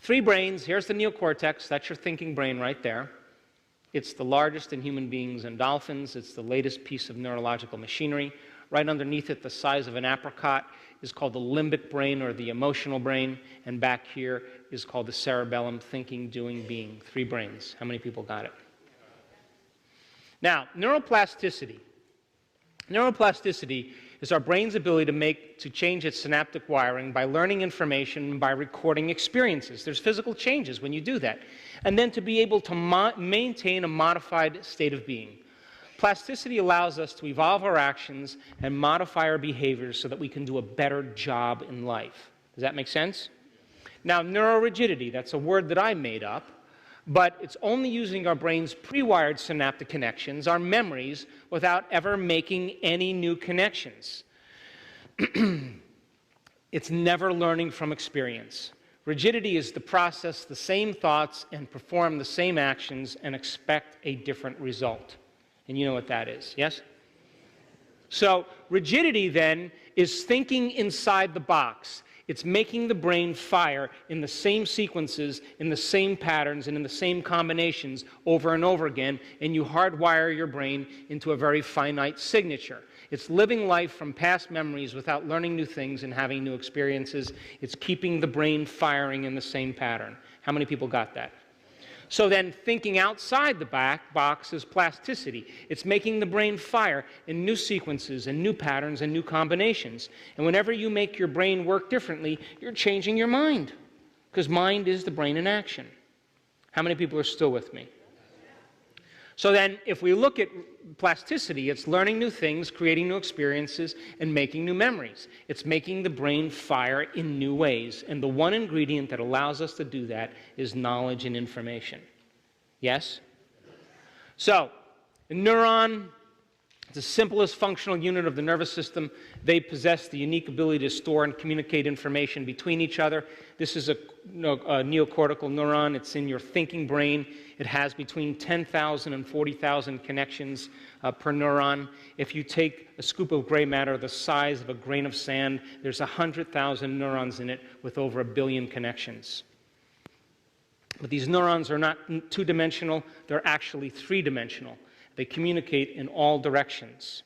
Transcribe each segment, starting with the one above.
Three brains. Here's the neocortex. That's your thinking brain right there. It's the largest in human beings and dolphins. It's the latest piece of neurological machinery. Right underneath it, the size of an apricot, is called the limbic brain or the emotional brain. And back here is called the cerebellum, thinking, doing, being. Three brains. How many people got it? Now, neuroplasticity. Neuroplasticity is our brain's ability to change its synaptic wiring by learning information and by recording experiences. There's physical changes when you do that. And then to be able to maintain a modified state of being. Plasticity allows us to evolve our actions and modify our behaviors so that we can do a better job in life. Does that make sense? Now, neurorigidity, that's a word that I made up, but it's only using our brain's pre-wired synaptic connections, our memories, without ever making any new connections. It's never learning from experience. Rigidity is to process the same thoughts and perform the same actions and expect a different result. And you know what that is, yes? So rigidity then is thinking inside the box. It's making the brain fire in the same sequences, in the same patterns, and in the same combinations over and over again, and you hardwire your brain into a very finite signature. It's living life from past memories without learning new things and having new experiences. It's keeping the brain firing in the same pattern. How many people got that? So then thinking outside the box is plasticity. It's making the brain fire in new sequences and new patterns and new combinations. And whenever you make your brain work differently, you're changing your mind. Because mind is the brain in action. How many people are still with me? So then if we look at plasticity, it's learning new things, creating new experiences, and making new memories. It's making the brain fire in new ways. And the one ingredient that allows us to do that is knowledge and information. Yes? So, a neuron, it's the simplest functional unit of the nervous system. They possess the unique ability to store and communicate information between each other. This is a neocortical neuron. It's in your thinking brain. It has between 10,000 and 40,000 connections per neuron. If you take a scoop of gray matter the size of a grain of sand, there's 100,000 neurons in it with over 1 billion connections. But these neurons are not two-dimensional. They're actually three-dimensional. They communicate in all directions.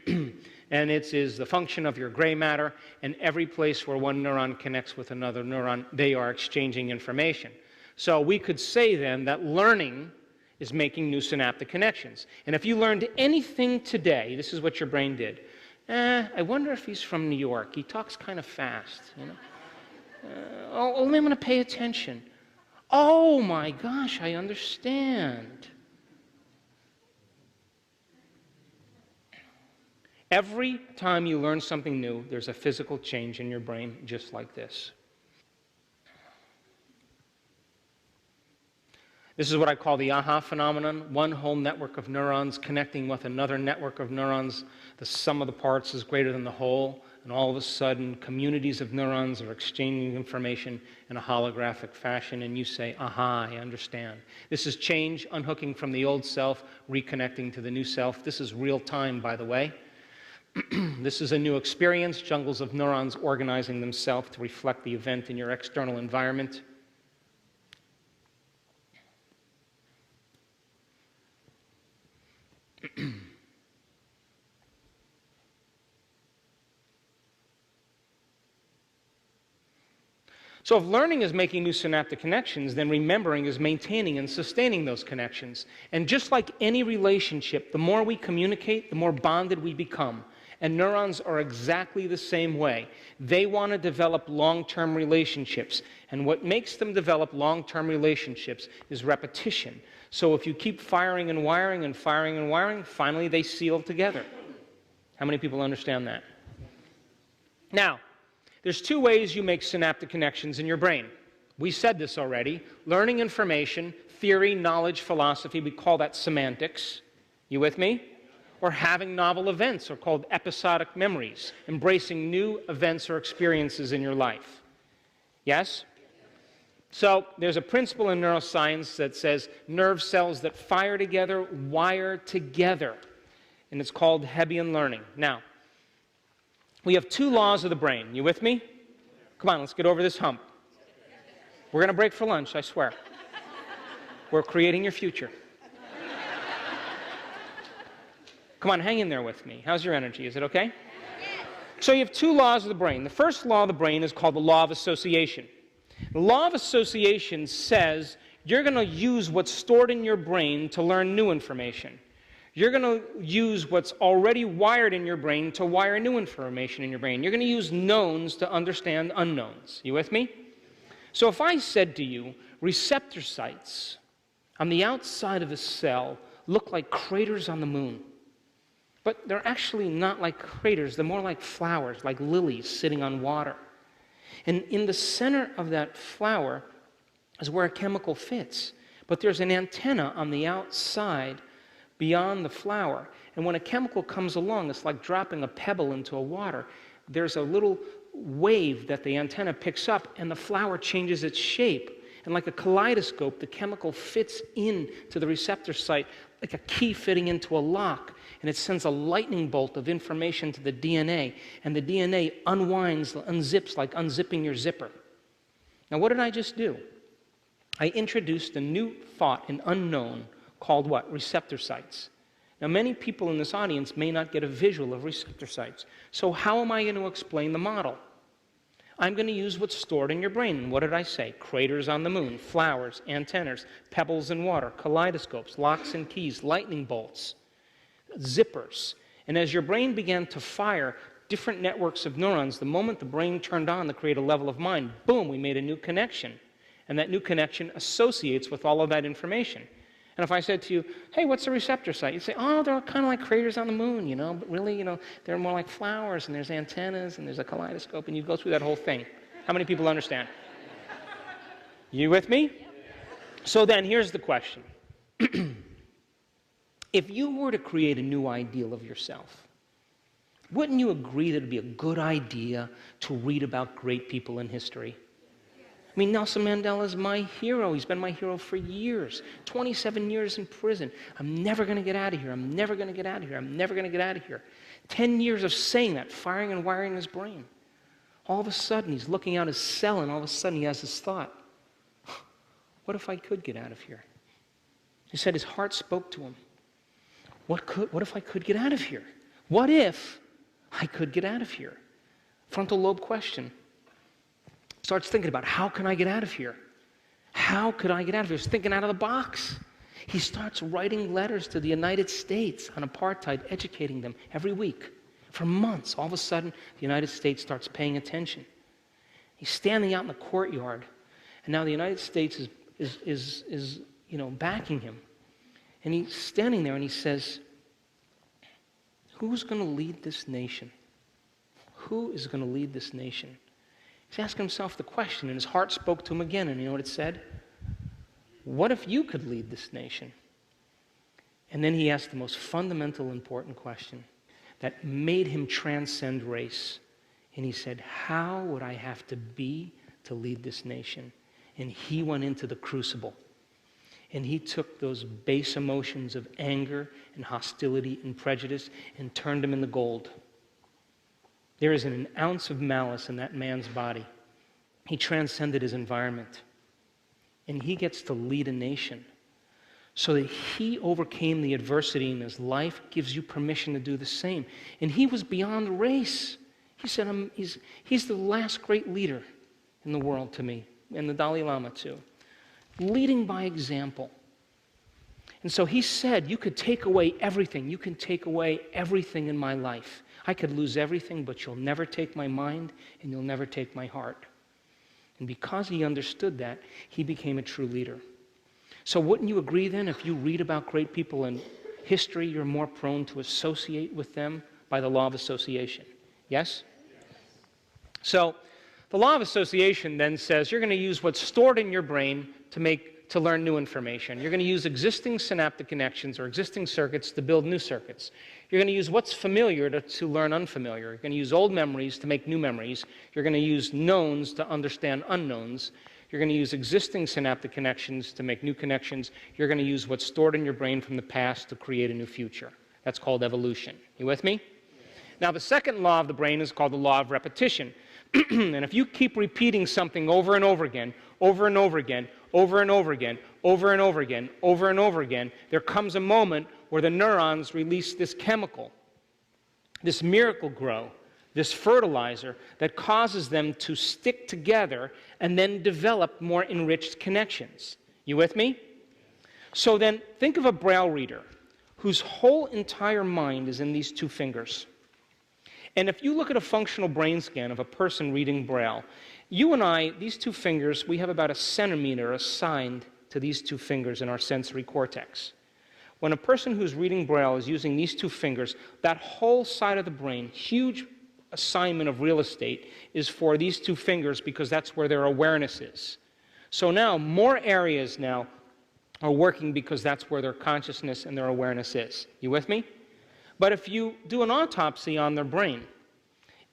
And it is the function of your gray matter, and every place where one neuron connects with another neuron, they are exchanging information. So we could say then that learning is making new synaptic connections. And if you learned anything today, this is what your brain did. I wonder if he's from New York. He talks kind of fast, you know. Only I'm going to pay attention. Oh my gosh, I understand. Every time you learn something new, there's a physical change in your brain just like this. This is what I call the aha phenomenon. One whole network of neurons connecting with another network of neurons. The sum of the parts is greater than the whole. And all of a sudden, communities of neurons are exchanging information in a holographic fashion. And you say, aha, I understand. This is change, unhooking from the old self, reconnecting to the new self. This is real time, by the way. This is a new experience, jungles of neurons organizing themselves to reflect the event in your external environment. So if learning is making new synaptic connections, then remembering is maintaining and sustaining those connections. And just like any relationship, the more we communicate, the more bonded we become. And neurons are exactly the same way. They want to develop long-term relationships. And what makes them develop long-term relationships is repetition. So if you keep firing and wiring and firing and wiring, finally they seal together. How many people understand that? Now, there's two ways you make synaptic connections in your brain. We said this already. Learning information, theory, knowledge, philosophy, we call that semantics. You with me? Or having novel events are called episodic memories, embracing new events or experiences in your life. Yes? So there's a principle in neuroscience that says nerve cells that fire together wire together, and it's called Hebbian learning. Now, we have two laws of the brain. You with me? Come on, let's get over this hump. We're going to break for lunch, I swear. We're creating your future. Come on, hang in there with me. How's your energy? Is it okay? So you have two laws of the brain. The first law of the brain is called the law of association. The law of association says you're going to use what's stored in your brain to learn new information. You're going to use what's already wired in your brain to wire new information in your brain. You're going to use knowns to understand unknowns. You with me? So if I said to you, receptor sites on the outside of a cell look like craters on the moon. But they're actually not like craters. They're more like flowers, like lilies sitting on water. And in the center of that flower is where a chemical fits. But there's an antenna on the outside beyond the flower. And when a chemical comes along, it's like dropping a pebble into a water. There's a little wave that the antenna picks up, and the flower changes its shape. And like a kaleidoscope, the chemical fits into the receptor site like a key fitting into a lock. And it sends a lightning bolt of information to the DNA. And the DNA unwinds, unzips like unzipping your zipper. Now what did I just do? I introduced a new thought, an unknown, called what? Receptor sites. Now many people in this audience may not get a visual of receptor sites. So how am I going to explain the model? I'm going to use what's stored in your brain. And what did I say? Craters on the moon, flowers, antennas, pebbles in water, kaleidoscopes, locks and keys, lightning bolts, zippers. And as your brain began to fire different networks of neurons, the moment the brain turned on to create a level of mind, boom, we made a new connection. And that new connection associates with all of that information. And if I said to you, hey, what's a receptor site? You'd say, oh, they're kind of like craters on the moon, you know, but really, you know, they're more like flowers, and there's antennas, and there's a kaleidoscope, and you go through that whole thing. How many people understand? You with me? So then, here's the question. If you were to create a new ideal of yourself, wouldn't you agree that it would be a good idea to read about great people in history? I mean, Nelson Mandela is my hero. He's been my hero for years. 27 years in prison. I'm never going to get out of here. I'm never going to get out of here. I'm never going to get out of here. 10 years of saying that, firing and wiring his brain. All of a sudden, he's looking out his cell, and all of a sudden, he has this thought. What if I could get out of here? He said his heart spoke to him. What if I could get out of here? What if I could get out of here? Frontal lobe question. Starts thinking about, how can I get out of here? How could I get out of here? He's thinking out of the box. He starts writing letters to the United States on apartheid, educating them every week. For months, all of a sudden, the United States starts paying attention. He's standing out in the courtyard, and now the United States is backing him. And he's standing there and he says, who's going to lead this nation? Who is going to lead this nation? He's asking himself the question, and his heart spoke to him again, and you know what it said? What if you could lead this nation? And then he asked the most fundamental, important question that made him transcend race. And he said, how would I have to be to lead this nation? And he went into the crucible. And he took those base emotions of anger and hostility and prejudice and turned them into gold. There isn't an ounce of malice in that man's body. He transcended his environment. And he gets to lead a nation. So that he overcame the adversity in his life gives you permission to do the same. And he was beyond race. He said, he's the last great leader in the world to me, and the Dalai Lama too. Leading by example. And so he said, you could take away everything. You can take away everything in my life. I could lose everything, but you'll never take my mind, and you'll never take my heart. And because he understood that, he became a true leader. So wouldn't you agree then, if you read about great people in history, you're more prone to associate with them by the law of association? Yes? So the law of association then says you're going to use what's stored in your brain to learn new information. You're going to use existing synaptic connections or existing circuits to build new circuits. You're going to use what's familiar to learn unfamiliar. You're going to use old memories to make new memories. You're going to use knowns to understand unknowns. You're going to use existing synaptic connections to make new connections. You're going to use what's stored in your brain from the past to create a new future. That's called evolution. You with me? Now, the second law of the brain is called the law of repetition. And if you keep repeating something over and over again, over and over again, over and over again, over and over again, over and over again, there comes a moment where the neurons release this chemical, this miracle grow, this fertilizer that causes them to stick together and then develop more enriched connections. You with me? So then think of a Braille reader whose whole entire mind is in these two fingers. And if you look at a functional brain scan of a person reading Braille, you and I, these two fingers, we have about a centimeter assigned to these two fingers in our sensory cortex. When a person who's reading Braille is using these two fingers, that whole side of the brain, huge assignment of real estate, is for these two fingers because that's where their awareness is. So now, more areas now are working because that's where their consciousness and their awareness is. You with me? But if you do an autopsy on their brain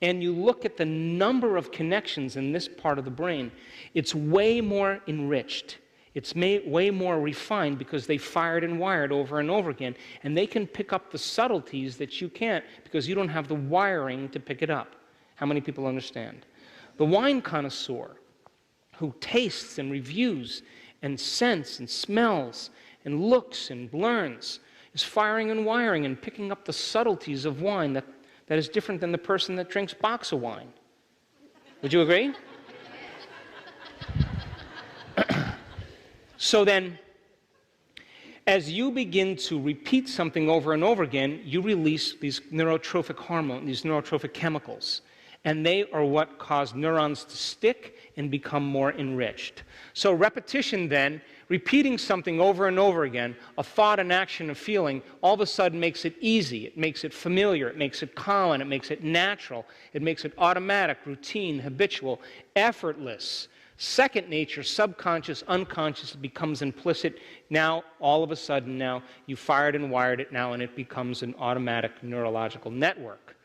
and you look at the number of connections in this part of the brain, it's way more enriched. It's way more refined because they fired and wired over and over again, and they can pick up the subtleties that you can't because you don't have the wiring to pick it up. How many people understand? The wine connoisseur who tastes and reviews and scents and smells and looks and learns is firing and wiring and picking up the subtleties of wine that is different than the person that drinks box of wine. Would you agree? So then, as you begin to repeat something over and over again, you release these neurotrophic hormones, these neurotrophic chemicals. And they are what cause neurons to stick and become more enriched. So repetition then, repeating something over and over again, a thought, an action, a feeling, all of a sudden makes it easy, it makes it familiar, it makes it common, it makes it natural, it makes it automatic, routine, habitual, effortless. Second nature, subconscious, unconscious, becomes implicit. Now, all of a sudden now, you fired and wired it now and it becomes an automatic neurological network.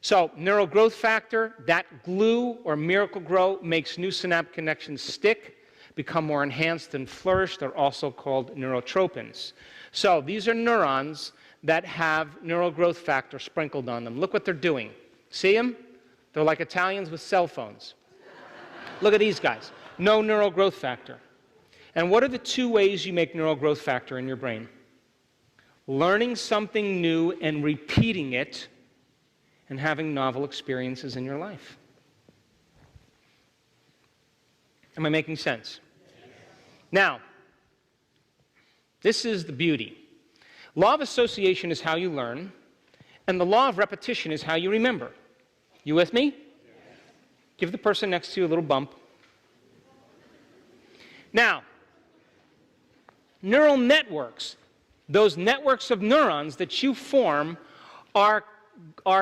So, neural growth factor, that glue or miracle grow makes new synaptic connections stick, become more enhanced and flourish. They're also called neurotropins. So, these are neurons that have neural growth factor sprinkled on them. Look what they're doing. See them? They're like Italians with cell phones. Look at these guys. No neural growth factor. And what are the two ways you make neural growth factor in your brain? Learning something new and repeating it, and having novel experiences in your life. Am I making sense? Now, this is the beauty. Law of association is how you learn, and the law of repetition is how you remember. You with me? Give the person next to you a little bump. Now, neural networks, those networks of neurons that you form are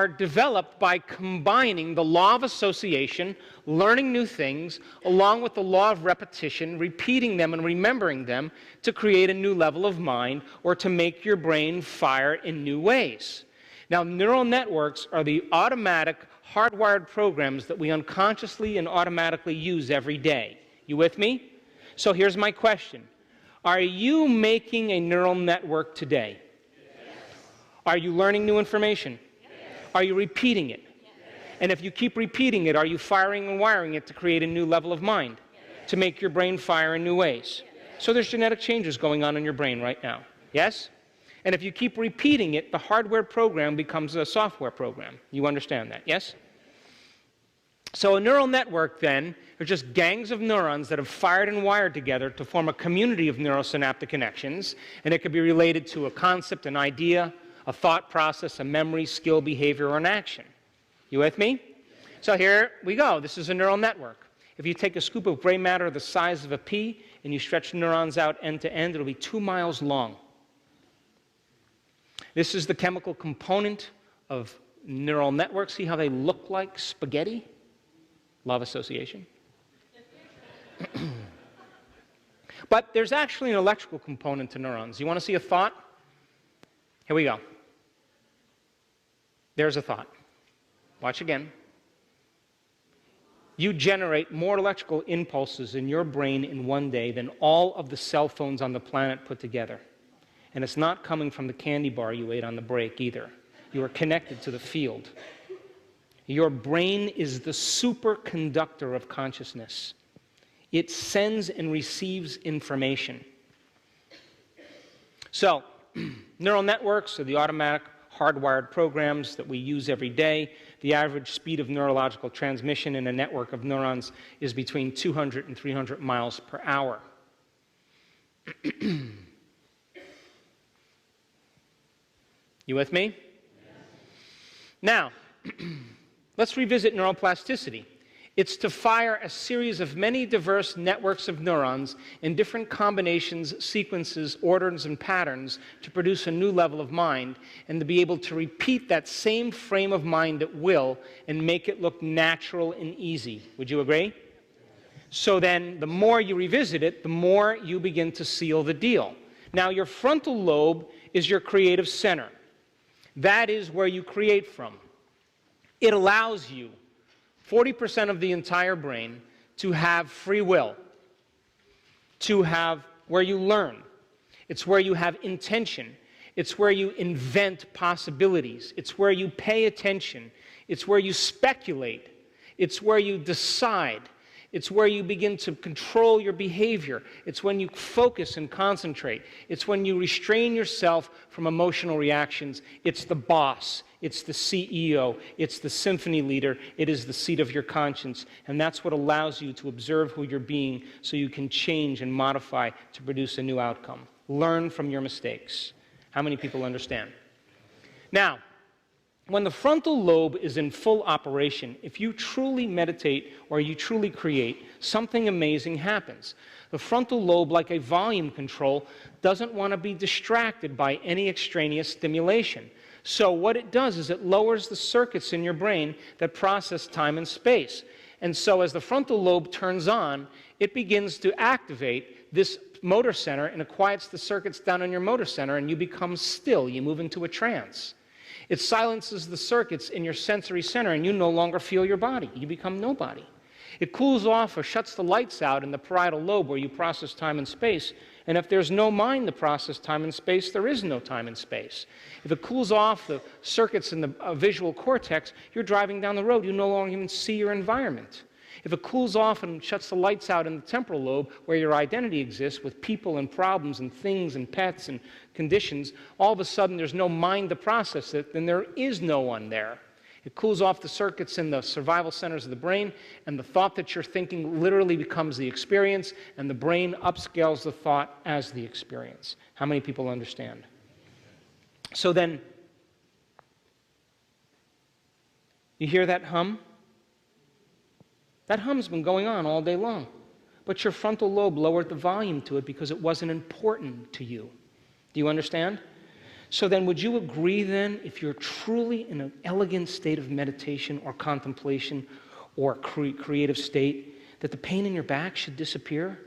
developed by combining the law of association, learning new things, along with the law of repetition, repeating them and remembering them to create a new level of mind or to make your brain fire in new ways. Now, neural networks are the automatic, hardwired programs that we unconsciously and automatically use every day. You with me? So here's my question. Are you making a neural network today? Yes. Are you learning new information? Yes. Are you repeating it? Yes. And if you keep repeating it, are you firing and wiring it to create a new level of mind? Yes. To make your brain fire in new ways? Yes. So there's genetic changes going on in your brain right now. Yes? And if you keep repeating it, the hardware program becomes a software program. You understand that, yes? So a neural network, then, are just gangs of neurons that have fired and wired together to form a community of neurosynaptic connections, and it could be related to a concept, an idea, a thought process, a memory, skill, behavior, or an action. You with me? So here we go. This is a neural network. If you take a scoop of gray matter the size of a pea and you stretch neurons out end to end, it'll be 2 miles long. This is the chemical component of neural networks. See how they look like spaghetti? Law of association. But there's actually an electrical component to neurons. You want to see a thought? Here we go. There's a thought. Watch again. You generate more electrical impulses in your brain in one day than all of the cell phones on the planet put together. And it's not coming from the candy bar you ate on the break either. You are connected to the field. Your brain is the superconductor of consciousness. It sends and receives information. So, neural networks are the automatic hardwired programs that we use every day. The average speed of neurological transmission in a network of neurons is between 200 and 300 miles per hour. You with me? Now, let's revisit neuroplasticity. It's to fire a series of many diverse networks of neurons in different combinations, sequences, orders, and patterns to produce a new level of mind, and to be able to repeat that same frame of mind at will and make it look natural and easy. Would you agree? So then, the more you revisit it, the more you begin to seal the deal. Now, your frontal lobe is your creative center. That is where you create from. It allows you 40% of the entire brain to have free will, to have where you learn. It's where you have intention. It's where you invent possibilities. It's where you pay attention. It's where you speculate. It's where you decide. It's where you begin to control your behavior. It's when you focus and concentrate. It's when you restrain yourself from emotional reactions. It's the boss. It's the CEO. It's the symphony leader. It is the seat of your conscience. And that's what allows you to observe who you're being so you can change and modify to produce a new outcome. Learn from your mistakes. How many people understand? Now, when the frontal lobe is in full operation, if you truly meditate or you truly create, something amazing happens. The frontal lobe, like a volume control, doesn't want to be distracted by any extraneous stimulation. So what it does is it lowers the circuits in your brain that process time and space. And so as the frontal lobe turns on, it begins to activate this motor center and it quiets the circuits down in your motor center, and you become still. You move into a trance. It silences the circuits in your sensory center, and you no longer feel your body. You become nobody. It cools off or shuts the lights out in the parietal lobe where you process time and space. And if there's no mind to process time and space, there is no time and space. If it cools off the circuits in the visual cortex, you're driving down the road. You no longer even see your environment. If it cools off and shuts the lights out in the temporal lobe where your identity exists with people and problems and things and pets and conditions, all of a sudden there's no mind to process it, then there is no one there. It cools off the circuits in the survival centers of the brain, and the thought that you're thinking literally becomes the experience, and the brain upscales the thought as the experience. How many people understand? So then, you hear that hum? That hum's been going on all day long. But your frontal lobe lowered the volume to it because it wasn't important to you. Do you understand? So then would you agree then, if you're truly in an elegant state of meditation or contemplation or creative state, that the pain in your back should disappear?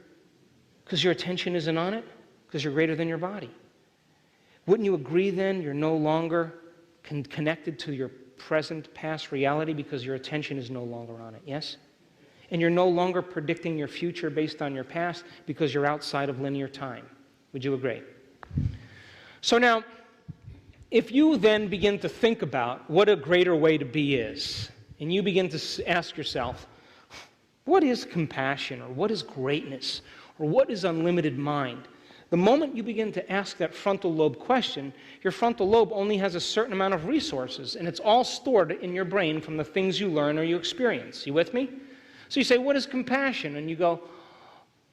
Because your attention isn't on it? Because you're greater than your body. Wouldn't you agree then you're no longer connected to your present, past reality because your attention is no longer on it? Yes? And you're no longer predicting your future based on your past because you're outside of linear time. Would you agree? So now, if you then begin to think about what a greater way to be is, and you begin to ask yourself, what is compassion, or what is greatness, or what is unlimited mind? The moment you begin to ask that frontal lobe question, your frontal lobe only has a certain amount of resources, and it's all stored in your brain from the things you learn or you experience. You with me? So you say, what is compassion? And you go,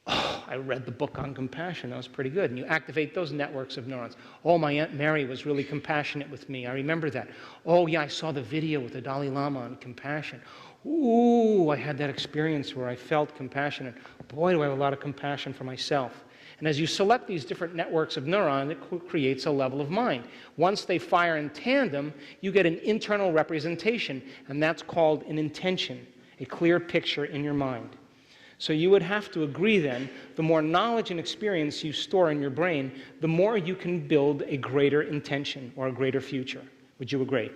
oh, I read the book on compassion. That was pretty good. And you activate those networks of neurons. Oh, my Aunt Mary was really compassionate with me. I remember that. Oh, yeah, I saw the video with the Dalai Lama on compassion. Ooh, I had that experience where I felt compassionate. Boy, do I have a lot of compassion for myself. And as you select these different networks of neurons, it creates a level of mind. Once they fire in tandem, you get an internal representation, and that's called an intention, a clear picture in your mind. So you would have to agree then, the more knowledge and experience you store in your brain, the more you can build a greater intention or a greater future. Would you agree?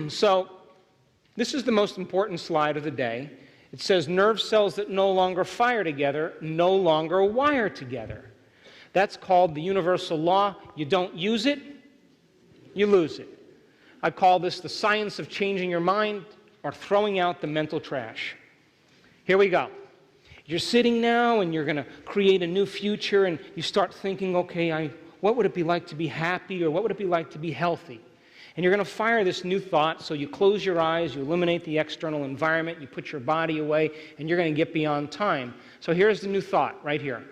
So this is the most important slide of the day. It says nerve cells that no longer fire together no longer wire together. That's called the universal law. You don't use it, you lose it. I call this the science of changing your mind or throwing out the mental trash. Here we go. You're sitting now and you're going to create a new future, and you start thinking, okay, what would it be like to be happy, or what would it be like to be healthy? And you're going to fire this new thought, so you close your eyes, you eliminate the external environment, you put your body away, and you're going to get beyond time. So here's the new thought right here.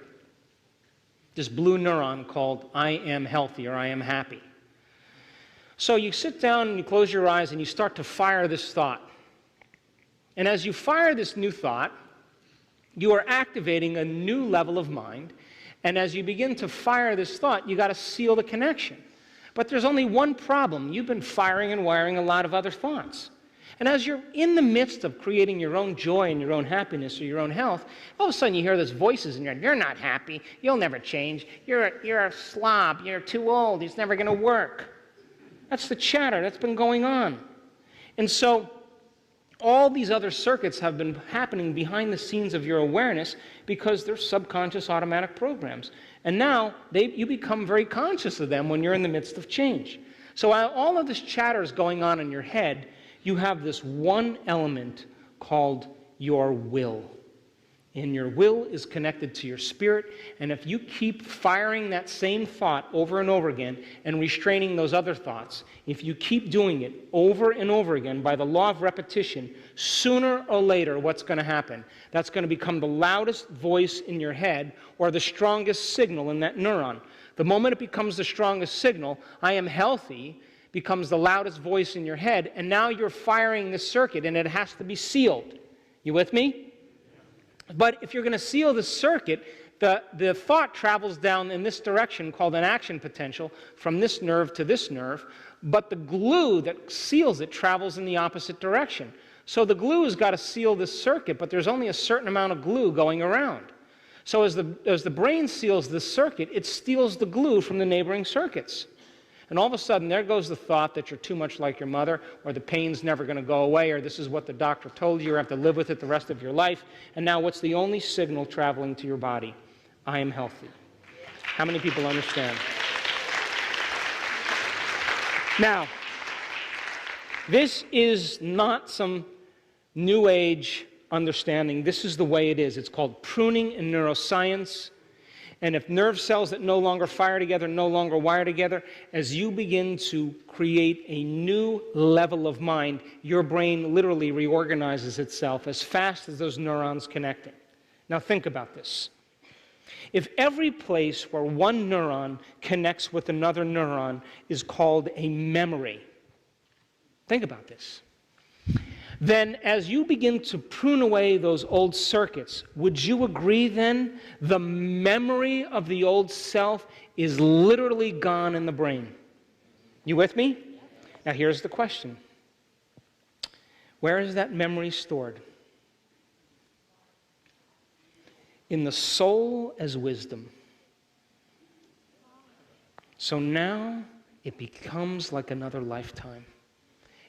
This blue neuron called I am healthy or I am happy. So you sit down and you close your eyes and you start to fire this thought. And as you fire this new thought, you are activating a new level of mind. And as you begin to fire this thought, you got to seal the connection. But there's only one problem. You've been firing and wiring a lot of other thoughts. And as you're in the midst of creating your own joy and your own happiness or your own health, all of a sudden you hear those voices in your head. You're not happy. You'll never change. You're a slob. You're too old. It's never going to work. That's the chatter that's been going on. And so all these other circuits have been happening behind the scenes of your awareness because they're subconscious automatic programs. And now you become very conscious of them when you're in the midst of change. So while all of this chatter is going on in your head, you have this one element called your will. And your will is connected to your spirit. And if you keep firing that same thought over and over again and restraining those other thoughts, if you keep doing it over and over again by the law of repetition, sooner or later, what's going to happen? That's going to become the loudest voice in your head or the strongest signal in that neuron. The moment it becomes the strongest signal, I am healthy, becomes the loudest voice in your head, and now you're firing the circuit, and it has to be sealed. You with me? But if you're going to seal the circuit, the thought travels down in this direction called an action potential from this nerve to this nerve, but the glue that seals it travels in the opposite direction. So the glue has got to seal this circuit, but there's only a certain amount of glue going around. So as the brain seals this circuit, it steals the glue from the neighboring circuits. And all of a sudden, there goes the thought that you're too much like your mother, or the pain's never going to go away, or this is what the doctor told you, you have to live with it the rest of your life. And now what's the only signal traveling to your body? I am healthy. How many people understand? Now, this is not some new age understanding. This is the way it is. It's called pruning in neuroscience. And if nerve cells that no longer fire together, no longer wire together, as you begin to create a new level of mind, your brain literally reorganizes itself as fast as those neurons connecting. Now think about this. If every place where one neuron connects with another neuron is called a memory, think about this. Then as you begin to prune away those old circuits, would you agree then the memory of the old self is literally gone in the brain? You with me? Now here's the question. Where is that memory stored? In the soul as wisdom. So now it becomes like another lifetime.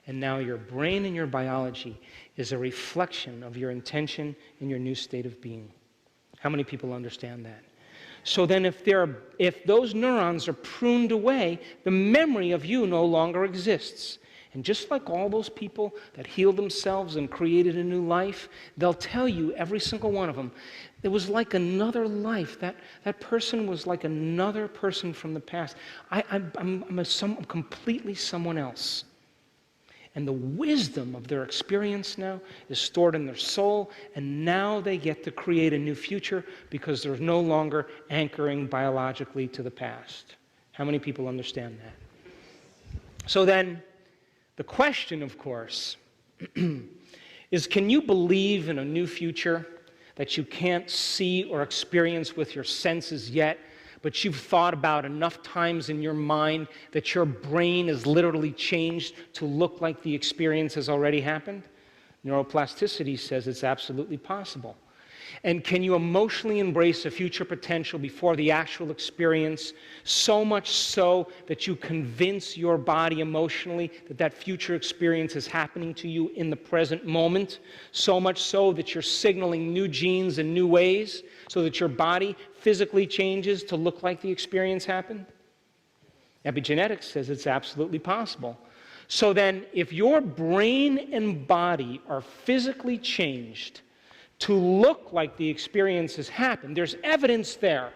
And now your brain and your biology is a reflection of your intention and your new state of being. How many people understand that? So then if those neurons are pruned away, the memory of you no longer exists. And just like all those people that healed themselves and created a new life, they'll tell you, every single one of them, it was like another life. That person was like another person from the past. I'm completely someone else. And the wisdom of their experience now is stored in their soul, and now they get to create a new future because they're no longer anchoring biologically to the past. How many people understand that? So then, the question, of course, is can you believe in a new future that you can't see or experience with your senses yet, but you've thought about enough times in your mind that your brain is literally changed to look like the experience has already happened? Neuroplasticity says it's absolutely possible. And can you emotionally embrace a future potential before the actual experience, so much so that you convince your body emotionally that that future experience is happening to you in the present moment, so much so that you're signaling new genes in new ways, so that your body physically changes to look like the experience happened? Epigenetics says it's absolutely possible. So then, if your brain and body are physically changed to look like the experience has happened, there's evidence there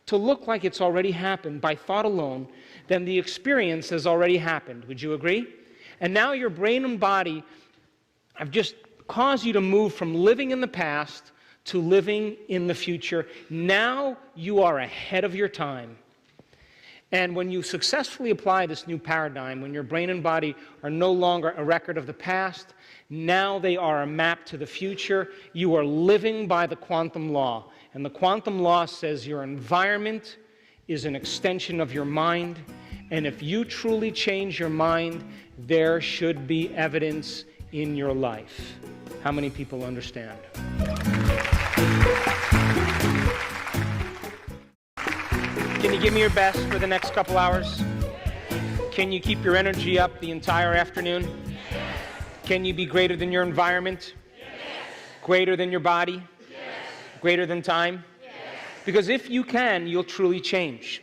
to look like it's already happened by thought alone, then the experience has already happened. Would you agree? And now your brain and body have just caused you to move from living in the past to living in the future. Now you are ahead of your time. And when you successfully apply this new paradigm, when your brain and body are no longer a record of the past, now they are a map to the future, you are living by the quantum law. And the quantum law says your environment is an extension of your mind, and if you truly change your mind, there should be evidence in your life. How many people understand? Can you give me your best for the next couple hours? Can you keep your energy up the entire afternoon? Can you be greater than your environment? Greater than your body? Greater than time? Because if you can, you'll truly change.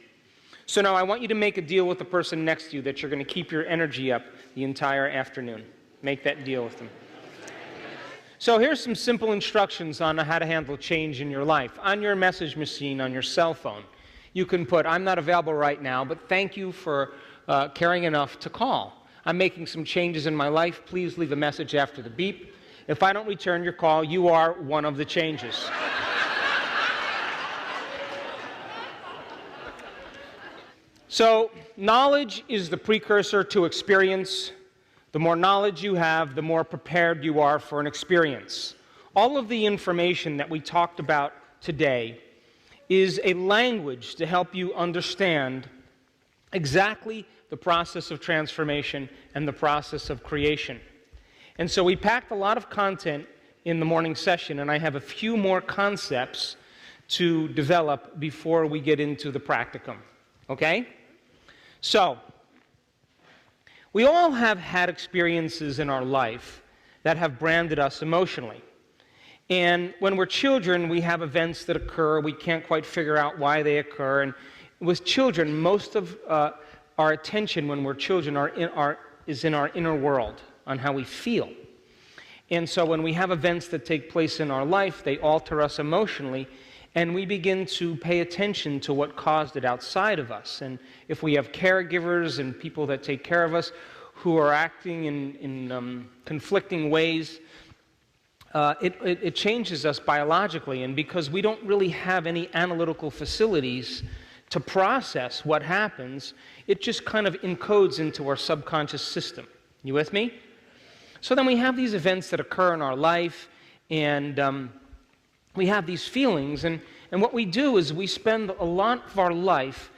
So now I want you to make a deal with the person next to you that you're going to keep your energy up the entire afternoon. Make that deal with them. So here's some simple instructions on how to handle change in your life. On your message machine, on your cell phone, you can put, I'm not available right now, but thank you for caring enough to call. I'm making some changes in my life. Please leave a message after the beep. If I don't return your call, you are one of the changes. So, knowledge is the precursor to experience. The more knowledge you have, the more prepared you are for an experience. All of the information that we talked about today is a language to help you understand exactly the process of transformation and the process of creation. And so we packed a lot of content in the morning session, and I have a few more concepts to develop before we get into the practicum. Okay? So, we all have had experiences in our life that have branded us emotionally. And when we're children, we have events that occur. We can't quite figure out why they occur. And with children, most of our attention when we're children is in our inner world, on how we feel. And so when we have events that take place in our life, they alter us emotionally, and we begin to pay attention to what caused it outside of us. And if we have caregivers and people that take care of us who are acting in conflicting ways, it changes us biologically. And because we don't really have any analytical facilities to process what happens, it just kind of encodes into our subconscious system. You with me? So then we have these events that occur in our life, and we have these feelings, and what we do is we spend a lot of our life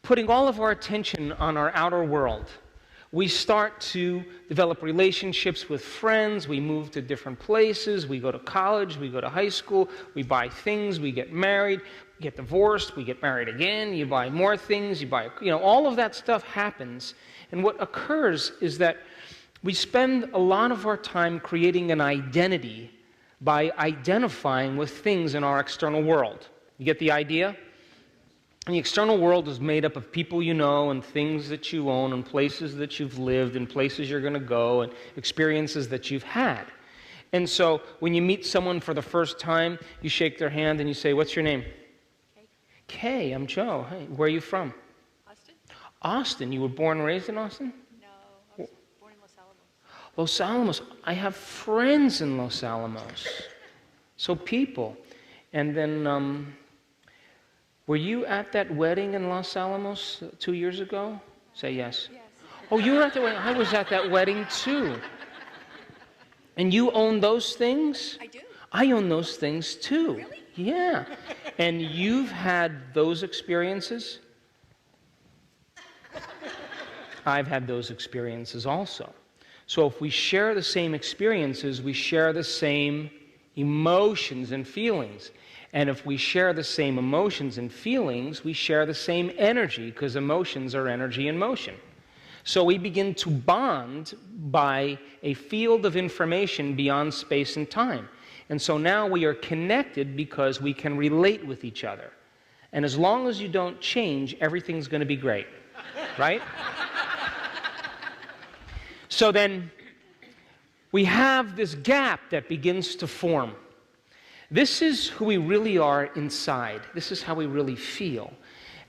putting all of our attention on our outer world. We start to develop relationships with friends, we move to different places, we go to college, we go to high school, we buy things, we get married, we get divorced, we get married again, you buy more things, all of that stuff happens. And what occurs is that we spend a lot of our time creating an identity by identifying with things in our external world. You get the idea? And the external world is made up of people you know and things that you own and places that you've lived and places you're going to go and experiences that you've had. And so when you meet someone for the first time, you shake their hand and you say, what's your name? Kay, I'm Joe. Hey, where are you from? Austin. Austin. You were born and raised in Austin? No, I was born in Los Alamos. Los Alamos. I have friends in Los Alamos. So people. And then, were you at that wedding in Los Alamos 2 years ago? Say yes. Yes. Oh, you were at the wedding. I was at that wedding too. And you own those things? I do. I own those things too. Really? Yeah. And you've had those experiences? I've had those experiences also. So if we share the same experiences, we share the same emotions and feelings. And if we share the same emotions and feelings, we share the same energy, because emotions are energy in motion. So we begin to bond by a field of information beyond space and time. And so now we are connected because we can relate with each other. And as long as you don't change, everything's going to be great. Right? So then we have this gap that begins to form. This is who we really are inside. This is how we really feel.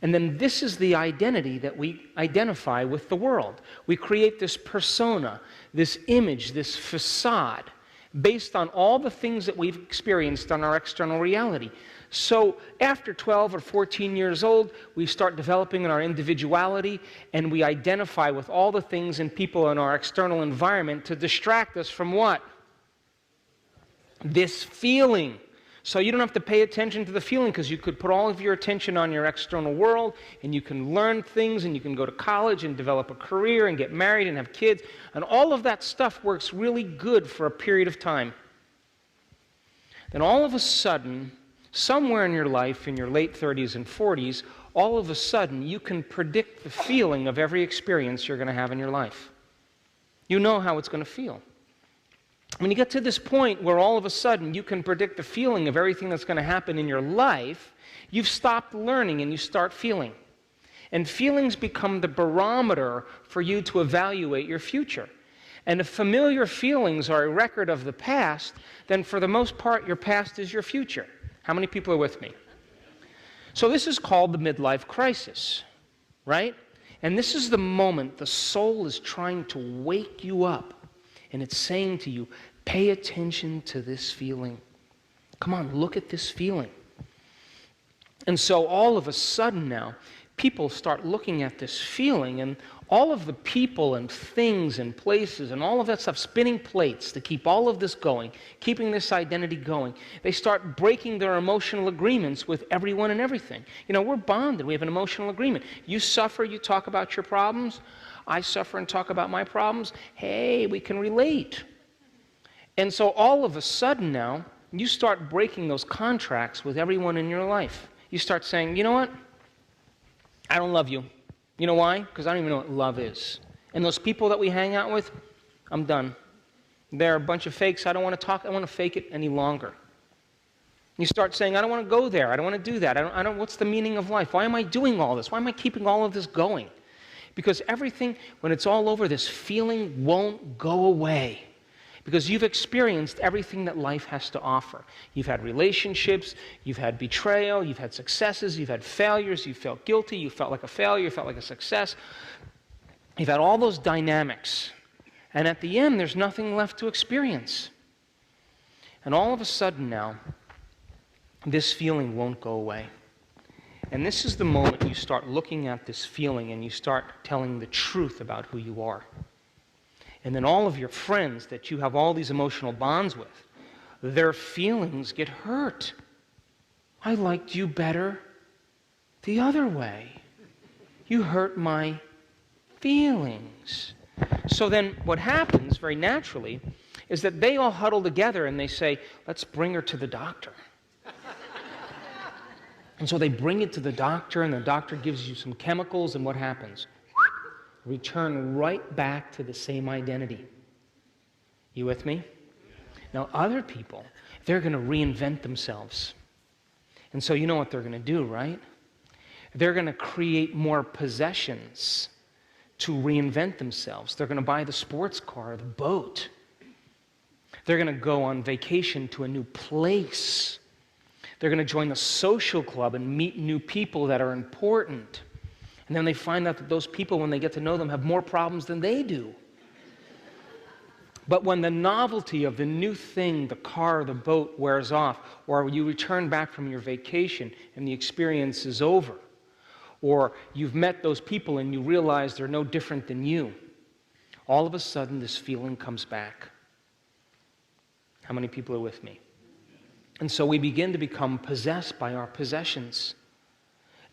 And then this is the identity that we identify with the world. We create this persona, this image, this facade, based on all the things that we've experienced on our external reality. So after 12 or 14 years old, we start developing in our individuality, and we identify with all the things and people in our external environment to distract us from what? This feeling. So you don't have to pay attention to the feeling, because you could put all of your attention on your external world, and you can learn things, and you can go to college and develop a career and get married and have kids, and all of that stuff works really good for a period of time. Then all of a sudden, somewhere in your life, in your late 30s and 40s, all of a sudden you can predict the feeling of every experience you're going to have in your life. You know how it's going to feel. When you get to this point where all of a sudden you can predict the feeling of everything that's going to happen in your life, you've stopped learning and you start feeling. And feelings become the barometer for you to evaluate your future. And if familiar feelings are a record of the past, then for the most part your past is your future. How many people are with me? So this is called the midlife crisis, right? And this is the moment the soul is trying to wake you up. And it's saying to you, pay attention to this feeling. Come on, look at this feeling. And so all of a sudden now, people start looking at this feeling, and all of the people and things and places and all of that stuff, spinning plates to keep all of this going, keeping this identity going. They start breaking their emotional agreements with everyone and everything. You know, we're bonded. We have an emotional agreement. You suffer, you talk about your problems. I suffer and talk about my problems. Hey, we can relate. And so all of a sudden now, you start breaking those contracts with everyone in your life. You start saying, you know what? I don't love you. You know why? Because I don't even know what love is. And those people that we hang out with, I'm done. They're a bunch of fakes. I don't want to talk. I don't want to fake it any longer. You start saying, I don't want to go there. I don't want to do that. I don't. What's the meaning of life? Why am I doing all this? Why am I keeping all of this going? Because everything, when it's all over, this feeling won't go away. Because you've experienced everything that life has to offer. You've had relationships, you've had betrayal, you've had successes, you've had failures, you felt guilty, you felt like a failure, you felt like a success. You've had all those dynamics. And at the end, there's nothing left to experience. And all of a sudden now, this feeling won't go away. And this is the moment you start looking at this feeling and you start telling the truth about who you are. And then all of your friends that you have all these emotional bonds with, their feelings get hurt. I liked you better the other way. You hurt my feelings. So then what happens very naturally is that they all huddle together and they say, let's bring her to the doctor. And so they bring it to the doctor, and the doctor gives you some chemicals, and what happens? Return right back to the same identity. You with me? Now, other people, they're going to reinvent themselves. And so you know what they're going to do, right? They're going to create more possessions to reinvent themselves. They're going to buy the sports car, the boat. They're going to go on vacation to a new place. They're going to join the social club and meet new people that are important. And then they find out that those people, when they get to know them, have more problems than they do. But when the novelty of the new thing, the car, the boat, wears off, or you return back from your vacation and the experience is over, or you've met those people and you realize they're no different than you, all of a sudden this feeling comes back. How many people are with me? And so we begin to become possessed by our possessions.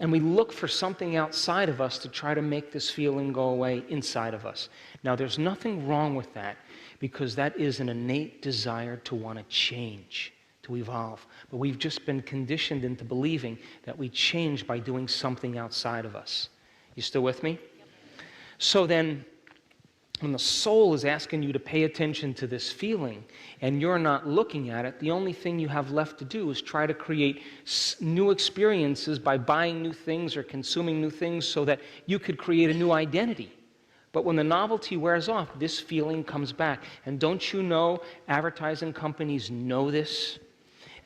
And we look for something outside of us to try to make this feeling go away inside of us. Now, there's nothing wrong with that, because that is an innate desire to want to change, to evolve. But we've just been conditioned into believing that we change by doing something outside of us. You still with me? So then, when the soul is asking you to pay attention to this feeling and you're not looking at it, the only thing you have left to do is try to create new experiences by buying new things or consuming new things so that you could create a new identity. But when the novelty wears off, this feeling comes back. And don't you know advertising companies know this?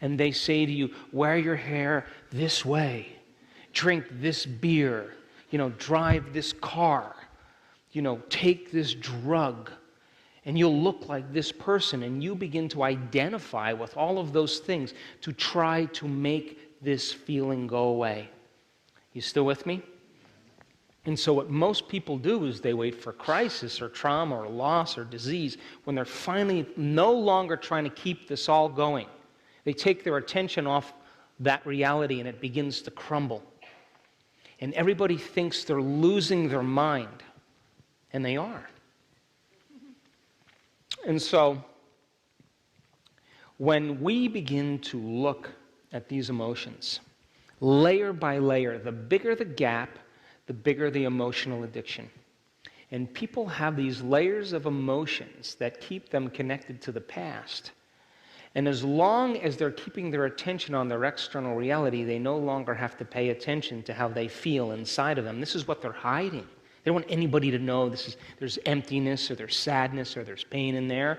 And they say to you, wear your hair this way, drink this beer, drive this car, take this drug, and you'll look like this person. And you begin to identify with all of those things to try to make this feeling go away. You still with me? And so what most people do is they wait for crisis or trauma or loss or disease when they're finally no longer trying to keep this all going. They take their attention off that reality and it begins to crumble. And everybody thinks they're losing their mind. And they are. And so when we begin to look at these emotions, layer by layer, the bigger the gap, the bigger the emotional addiction. And people have these layers of emotions that keep them connected to the past. And as long as they're keeping their attention on their external reality, they no longer have to pay attention to how they feel inside of them. This is what they're hiding. They don't want anybody to know there's emptiness or there's sadness or there's pain in there.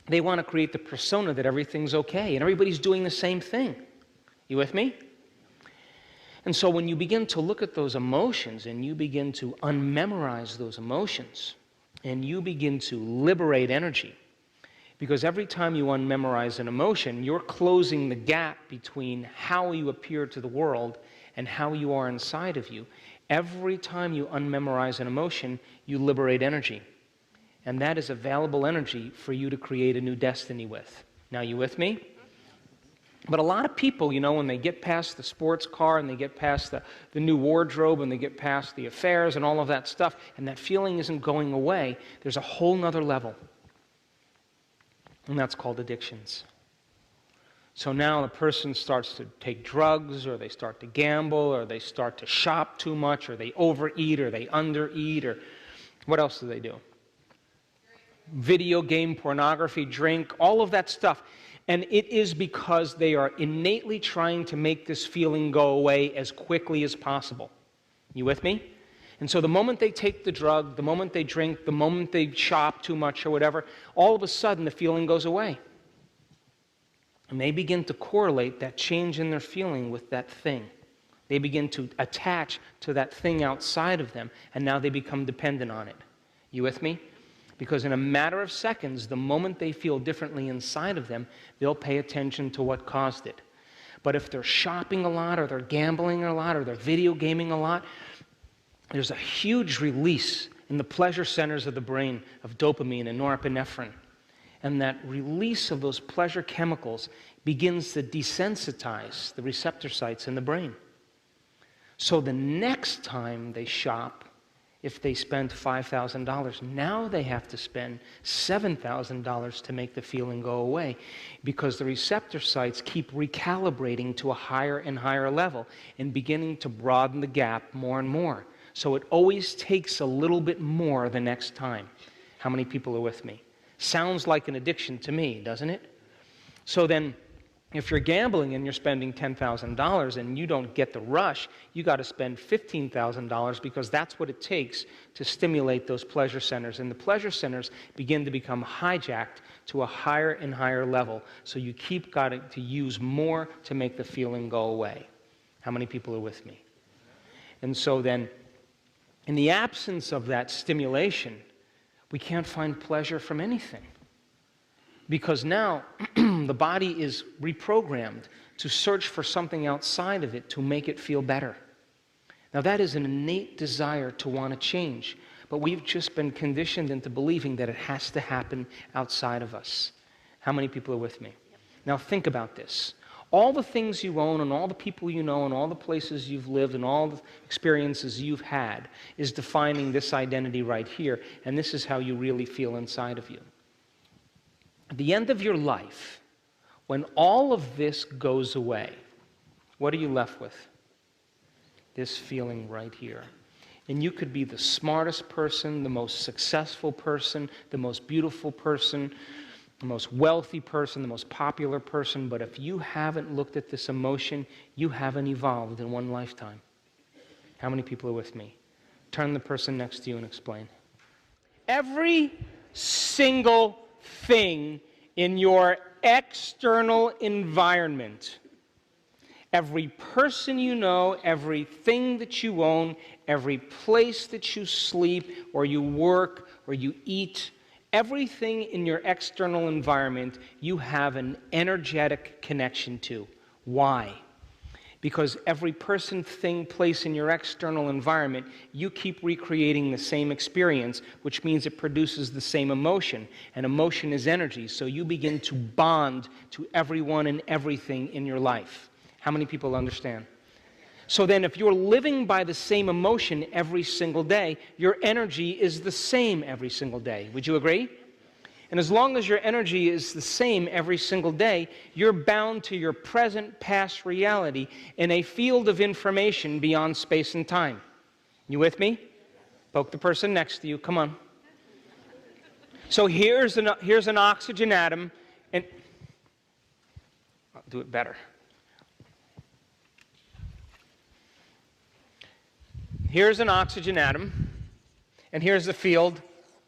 They want to create the persona that everything's okay and everybody's doing the same thing. You with me? And so when you begin to look at those emotions and you begin to unmemorize those emotions and you begin to liberate energy, because every time you unmemorize an emotion, you're closing the gap between how you appear to the world and how you are inside of you. Every time you unmemorize an emotion, you liberate energy. And that is available energy for you to create a new destiny with. Now, you with me? But a lot of people, when they get past the sports car and they get past the new wardrobe and they get past the affairs and all of that stuff, and that feeling isn't going away, there's a whole nother level. And that's called addictions. So now the person starts to take drugs, or they start to gamble, or they start to shop too much, or they overeat, or they undereat, or what else do they do? Video game, pornography, drink, all of that stuff. And it is because they are innately trying to make this feeling go away as quickly as possible. You with me? And so the moment they take the drug, the moment they drink, the moment they shop too much or whatever, all of a sudden the feeling goes away. And they begin to correlate that change in their feeling with that thing. They begin to attach to that thing outside of them, and now they become dependent on it. You with me? Because in a matter of seconds, the moment they feel differently inside of them, they'll pay attention to what caused it. But if they're shopping a lot, or they're gambling a lot, or they're video gaming a lot, there's a huge release in the pleasure centers of the brain of dopamine and norepinephrine. And that release of those pleasure chemicals begins to desensitize the receptor sites in the brain. So the next time they shop, if they spend $5,000, now they have to spend $7,000 to make the feeling go away, because the receptor sites keep recalibrating to a higher and higher level and beginning to broaden the gap more and more. So it always takes a little bit more the next time. How many people are with me? Sounds like an addiction to me, doesn't it? So then, if you're gambling and you're spending $10,000 and you don't get the rush, you got to spend $15,000, because that's what it takes to stimulate those pleasure centers. And the pleasure centers begin to become hijacked to a higher and higher level. So you keep got to use more to make the feeling go away. How many people are with me? And so then, in the absence of that stimulation, we can't find pleasure from anything. Because now the body is reprogrammed to search for something outside of it to make it feel better. Now that is an innate desire to want to change, but we've just been conditioned into believing that it has to happen outside of us. How many people are with me? Yep. Now think about this. All the things you own and all the people you know and all the places you've lived and all the experiences you've had is defining this identity right here, and this is how you really feel inside of you. At the end of your life, when all of this goes away, what are you left with? This feeling right here. And you could be the smartest person, the most successful person, the most beautiful person, the most wealthy person, the most popular person, but if you haven't looked at this emotion, you haven't evolved in one lifetime. How many people are with me? Turn to the person next to you and explain. every single thing in your external environment, every person you know, everything that you own, every place that you sleep or you work or you eat, everything in your external environment you have an energetic connection to. Why? Because every person, thing, place in your external environment, you keep recreating the same experience, which means it produces the same emotion. And emotion is energy, so you begin to bond to everyone and everything in your life. How many people understand? So then if you're living by the same emotion every single day, your energy is the same every single day. Would you agree? And as long as your energy is the same every single day, you're bound to your present, past reality in a field of information beyond space and time. You with me? Poke the person next to you. Come on. So here's an oxygen atom, and I'll do it better. Here's an oxygen atom, and here's the field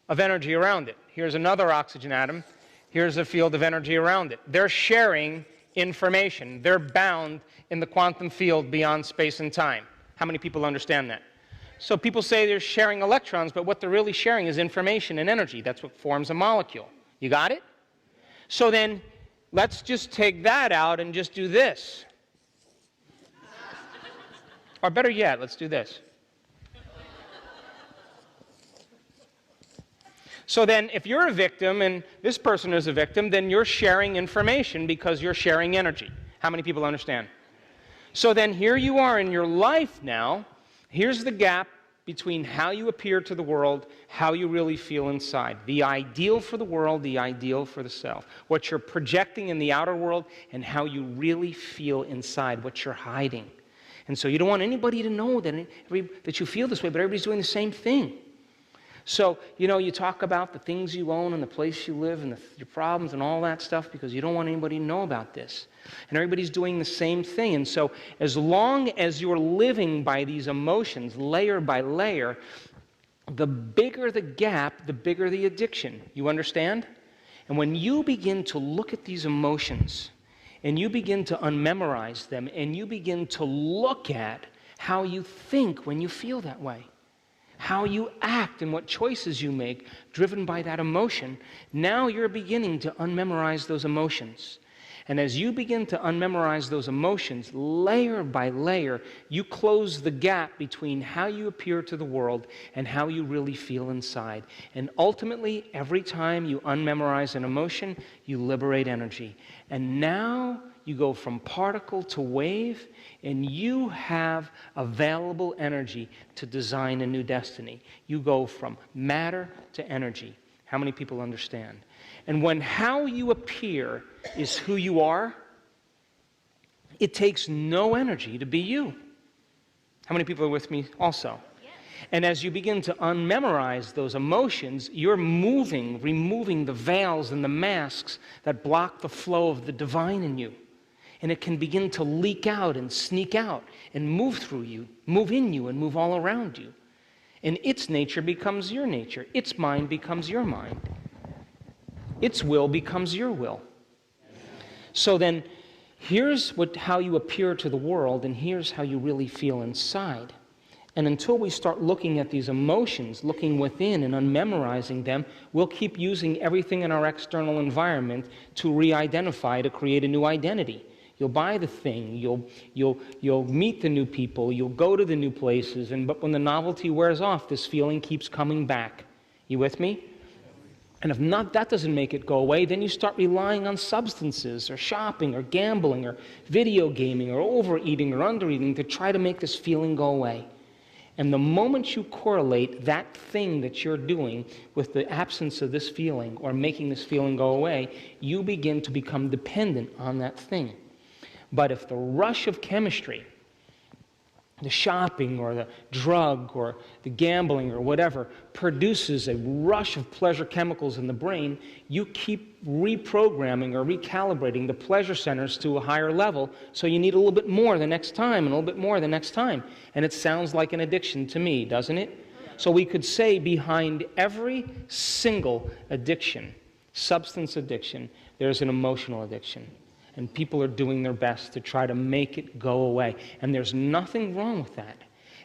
of energy around it. Here's another oxygen atom. Here's a field of energy around it. They're sharing information. They're bound in the quantum field beyond space and time. How many people understand that? So people say they're sharing electrons, but what they're really sharing is information and energy. That's what forms a molecule. You got it? So then, let's just take that out and just do this. Or better yet, let's do this. So then, if you're a victim and this person is a victim, then you're sharing information because you're sharing energy. How many people understand? So then here you are in your life now. Here's the gap between how you appear to the world, how you really feel inside. The ideal for the world, the ideal for the self. What you're projecting in the outer world and how you really feel inside, what you're hiding. And so you don't want anybody to know that you feel this way, but everybody's doing the same thing. So, you talk about the things you own and the place you live and your problems and all that stuff because you don't want anybody to know about this. And everybody's doing the same thing. And so, as long as you're living by these emotions, layer by layer, the bigger the gap, the bigger the addiction. You understand? And when you begin to look at these emotions and you begin to unmemorize them and you begin to look at how you think when you feel that way, how you act and what choices you make driven by that emotion, now you're beginning to unmemorize those emotions. And as you begin to unmemorize those emotions, layer by layer, you close the gap between how you appear to the world and how you really feel inside. And ultimately, every time you unmemorize an emotion, you liberate energy. And now you go from particle to wave, and you have available energy to design a new destiny. You go from matter to energy. How many people understand? And when how you appear is who you are, it takes no energy to be you. How many people are with me also? Yes. And as you begin to unmemorize those emotions, you're removing the veils and the masks that block the flow of the divine in you. And it can begin to leak out and sneak out and move through you, move in you and move all around you. And its nature becomes your nature. Its mind becomes your mind. Its will becomes your will. So then, here's how you appear to the world, and here's how you really feel inside. And until we start looking at these emotions, looking within and unmemorizing them, we'll keep using everything in our external environment to re-identify, to create a new identity. You'll buy the thing, you'll meet the new people, you'll go to the new places, but when the novelty wears off, this feeling keeps coming back. You with me? And if not, that doesn't make it go away, then you start relying on substances or shopping or gambling or video gaming or overeating or undereating to try to make this feeling go away. And the moment you correlate that thing that you're doing with the absence of this feeling or making this feeling go away, you begin to become dependent on that thing. But if the rush of chemistry, the shopping or the drug or the gambling or whatever produces a rush of pleasure chemicals in the brain, you keep reprogramming or recalibrating the pleasure centers to a higher level, so you need a little bit more the next time and a little bit more the next time. And it sounds like an addiction to me, doesn't it? So we could say behind every single addiction, substance addiction, there's an emotional addiction. And people are doing their best to try to make it go away. And there's nothing wrong with that.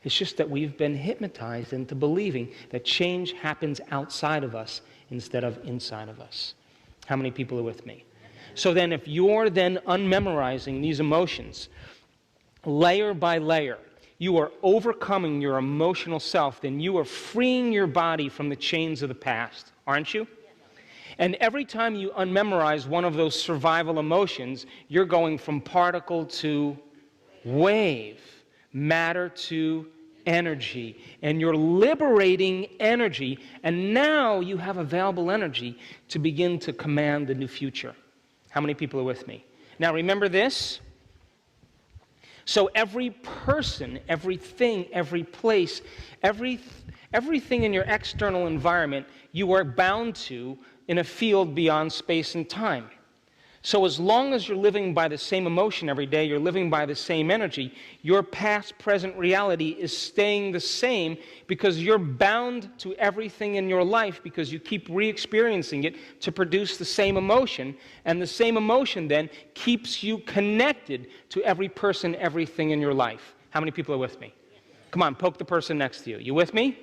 It's just that we've been hypnotized into believing that change happens outside of us instead of inside of us. How many people are with me? So then if you're then unmemorizing these emotions, layer by layer, you are overcoming your emotional self, then you are freeing your body from the chains of the past, aren't you? And every time you unmemorize one of those survival emotions, you're going from particle to wave, matter to energy, and you're liberating energy, and now you have available energy to begin to command the new future. How many people are with me? Now remember this. So every person, everything, every place, everything in your external environment, you are bound to in a field beyond space and time. So as long as you're living by the same emotion every day, you're living by the same energy, your past, present reality is staying the same because you're bound to everything in your life because you keep re-experiencing it to produce the same emotion, and the same emotion then keeps you connected to every person, everything in your life. How many people are with me? Come on, poke the person next to you. You with me?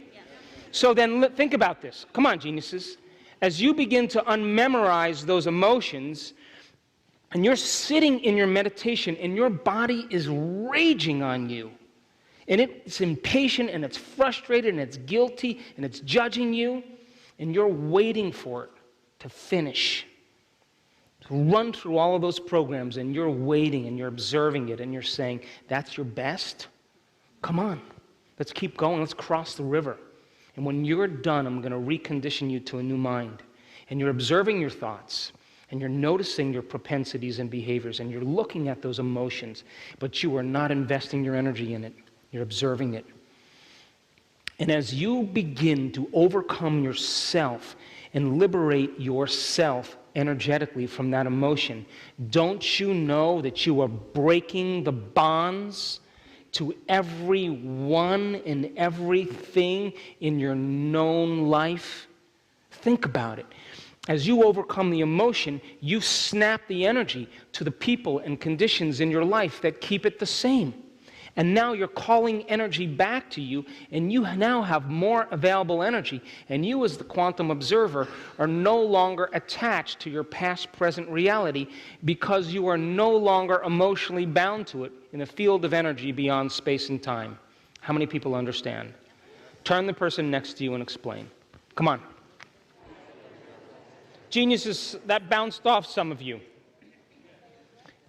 So then think about this. Come on, geniuses. As you begin to unmemorize those emotions, and you're sitting in your meditation and your body is raging on you, and it's impatient and it's frustrated and it's guilty and it's judging you, and you're waiting for it to finish, to run through all of those programs, and you're waiting and you're observing it and you're saying, that's your best? Come on, let's keep going, let's cross the river. And when you're done, I'm going to recondition you to a new mind. And you're observing your thoughts, and you're noticing your propensities and behaviors, and you're looking at those emotions, but you are not investing your energy in it. You're observing it. And as you begin to overcome yourself and liberate yourself energetically from that emotion, don't you know that you are breaking the bonds to everyone and everything in your known life? Think about it. As you overcome the emotion, you snap the energy to the people and conditions in your life that keep it the same. And now you're calling energy back to you, and you now have more available energy. And you, as the quantum observer, are no longer attached to your past, present reality because you are no longer emotionally bound to it in a field of energy beyond space and time. How many people understand? Turn the person next to you and explain. Come on. Geniuses, that bounced off some of you.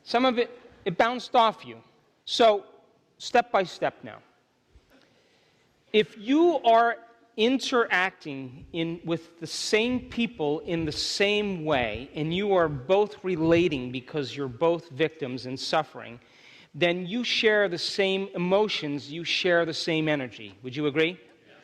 Some of it bounced off you. So, step by step now. If you are interacting with the same people in the same way, and you are both relating because you're both victims and suffering, then you share the same emotions, you share the same energy. Would you agree? Yes.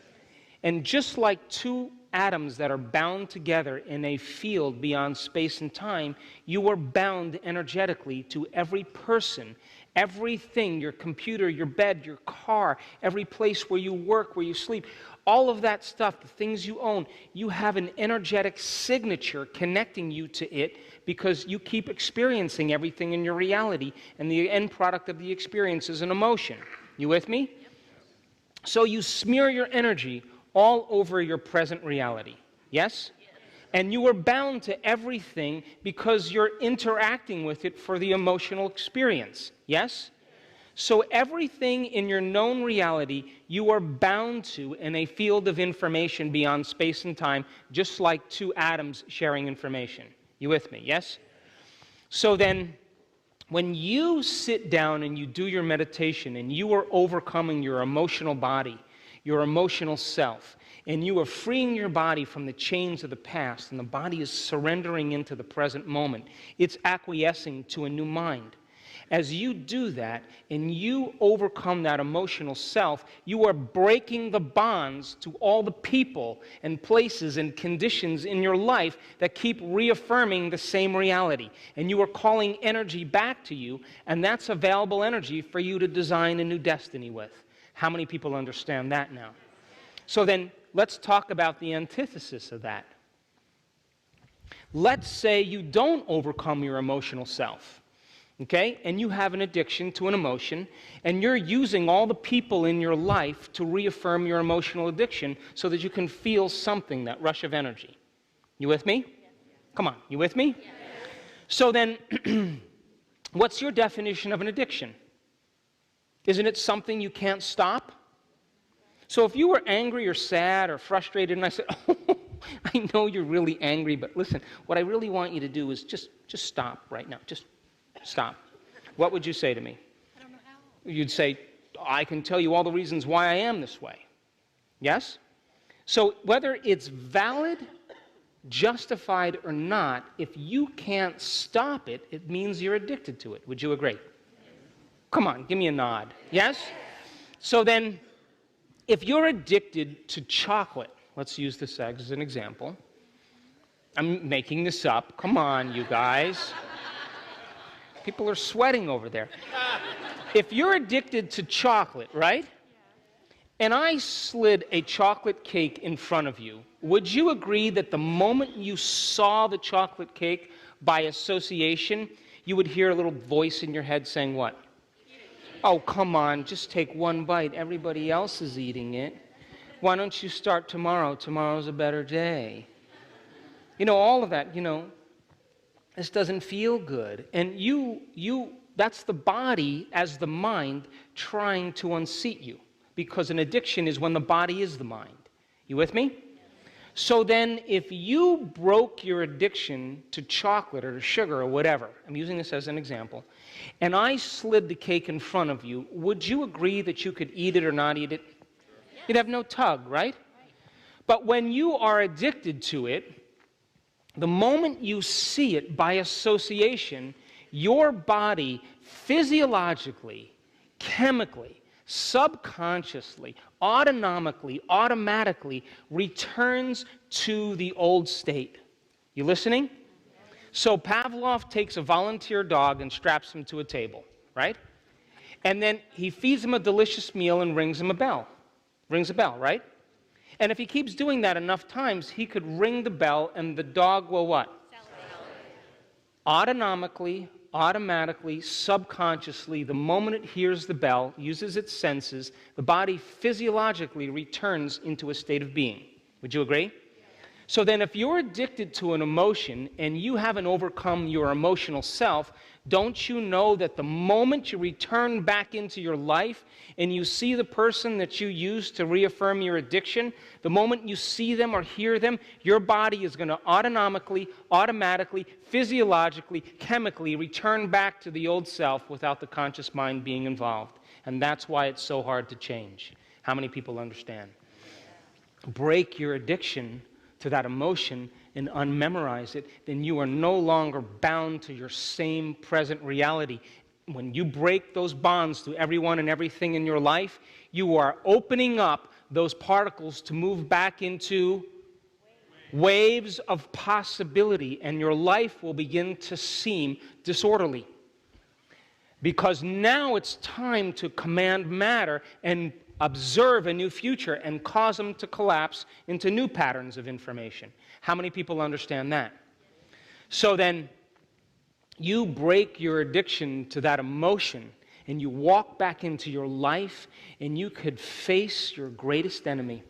And just like two atoms that are bound together in a field beyond space and time, you are bound energetically to every person, everything, your computer, your bed, your car, every place where you work, where you sleep, all of that stuff, the things you own, you have an energetic signature connecting you to it because you keep experiencing everything in your reality, and the end product of the experience is an emotion. You with me? Yep. So you smear your energy all over your present reality. Yes? Yes? And you are bound to everything because you're interacting with it for the emotional experience. Yes? So everything in your known reality you are bound to in a field of information beyond space and time, just like two atoms sharing information. You with me? Yes? So then, when you sit down and you do your meditation and you are overcoming your emotional body, your emotional self, and you are freeing your body from the chains of the past, and the body is surrendering into the present moment. It's acquiescing to a new mind. As you do that, and you overcome that emotional self, you are breaking the bonds to all the people and places and conditions in your life that keep reaffirming the same reality. And you are calling energy back to you, and that's available energy for you to design a new destiny with. How many people understand that now? So then, let's talk about the antithesis of that. Let's say you don't overcome your emotional self, okay? And you have an addiction to an emotion, and you're using all the people in your life to reaffirm your emotional addiction so that you can feel something, that rush of energy. You with me? Yes. Come on, you with me? Yes. So then, what's your definition of an addiction? Isn't it something you can't stop? So if you were angry or sad or frustrated, and I said, oh, I know you're really angry, but listen, what I really want you to do is just stop right now. Just stop. What would you say to me? I don't know how. You'd say, I can tell you all the reasons why I am this way. Yes? So whether it's valid, justified, or not, if you can't stop it, it means you're addicted to it. Would you agree? Come on, give me a nod. Yes? So then, if you're addicted to chocolate, let's use this as an example. I'm making this up. Come on, you guys. People are sweating over there. If you're addicted to chocolate, right? And I slid a chocolate cake in front of you, would you agree that the moment you saw the chocolate cake, by association, you would hear a little voice in your head saying what? Oh, come on, just take one bite. Everybody else is eating it. Why don't you start tomorrow? Tomorrow's a better day. You know, all of that, this doesn't feel good. And that's the body as the mind trying to unseat you. Because an addiction is when the body is the mind. You with me? So then, if you broke your addiction to chocolate or to sugar or whatever, I'm using this as an example, and I slid the cake in front of you, would you agree that you could eat it or not eat it? You'd have no tug, right? But when you are addicted to it, the moment you see it by association, your body physiologically, chemically, subconsciously, automatically returns to the old state. You listening? So Pavlov takes a volunteer dog and straps him to a table, right? And then he feeds him a delicious meal and rings him a bell. Rings a bell, right? And if he keeps doing that enough times, he could ring the bell and the dog will what? Automatically, subconsciously, the moment it hears the bell, uses its senses, the body physiologically returns into a state of being. Would you agree? So then if you're addicted to an emotion and you haven't overcome your emotional self, don't you know that the moment you return back into your life and you see the person that you used to reaffirm your addiction, the moment you see them or hear them, your body is going to automatically, physiologically, chemically return back to the old self without the conscious mind being involved. And that's why it's so hard to change. How many people understand? Break your addiction to that emotion and unmemorize it, then you are no longer bound to your same present reality. When you break those bonds to everyone and everything in your life, you are opening up those particles to move back into waves of possibility, and your life will begin to seem disorderly. Because now it's time to command matter and observe a new future and cause them to collapse into new patterns of information. How many people understand that? So then, you break your addiction to that emotion and you walk back into your life and you could face your greatest enemy,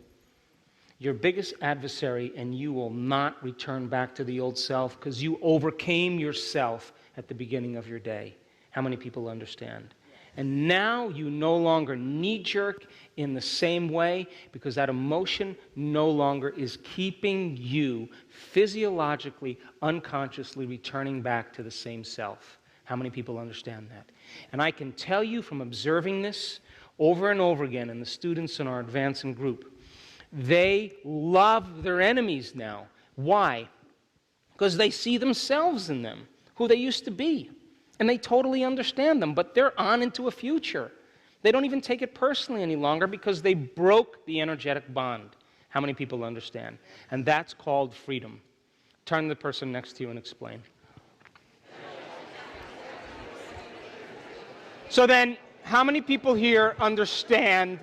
your biggest adversary, and you will not return back to the old self because you overcame yourself at the beginning of your day. How many people understand? And now you no longer knee-jerk in the same way because that emotion no longer is keeping you physiologically, unconsciously returning back to the same self. How many people understand that? And I can tell you from observing this over and over again in the students in our advancing group, they love their enemies now. Why? Because they see themselves in them, who they used to be. And they totally understand them, but they're on into a future. They don't even take it personally any longer because they broke the energetic bond. How many people understand? And that's called freedom. Turn to the person next to you and explain. So then, how many people here understand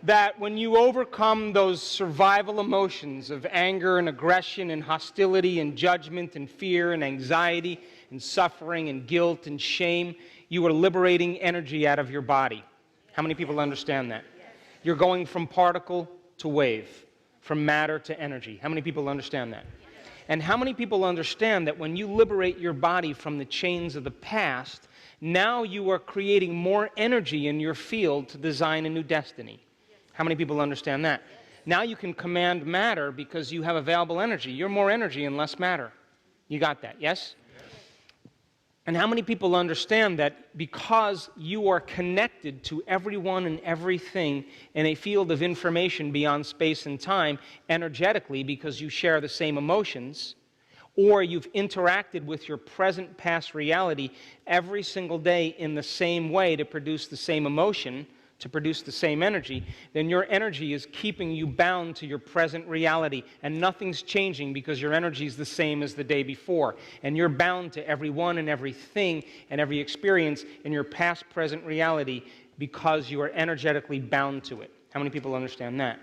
that when you overcome those survival emotions of anger and aggression and hostility and judgment and fear and anxiety and suffering and guilt and shame, you are liberating energy out of your body. How many people understand that? You're going from particle to wave, from matter to energy. How many people understand that? And how many people understand that when you liberate your body from the chains of the past, now you are creating more energy in your field to design a new destiny? How many people understand that? Now you can command matter because you have available energy. You're more energy and less matter. You got that, yes? And how many people understand that because you are connected to everyone and everything in a field of information beyond space and time, energetically, because you share the same emotions, or you've interacted with your present past reality every single day in the same way to produce the same emotion, to produce the same energy, then your energy is keeping you bound to your present reality, and nothing's changing because your energy is the same as the day before, and you're bound to everyone and everything and every experience in your past present reality because you are energetically bound to it. How many people understand that?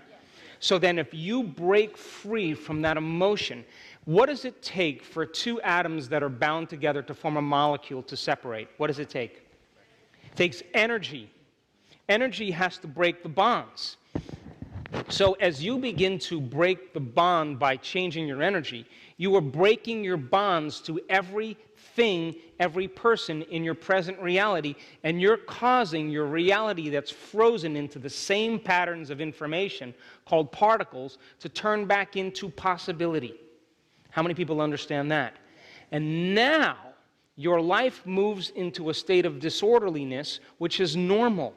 So then if you break free from that emotion, what does it take for two atoms that are bound together to form a molecule to separate? What does it take? It takes energy. Energy has to break the bonds. So as you begin to break the bond by changing your energy, you are breaking your bonds to everything, every person in your present reality, and you're causing your reality that's frozen into the same patterns of information called particles to turn back into possibility. How many people understand that? And now your life moves into a state of disorderliness, which is normal.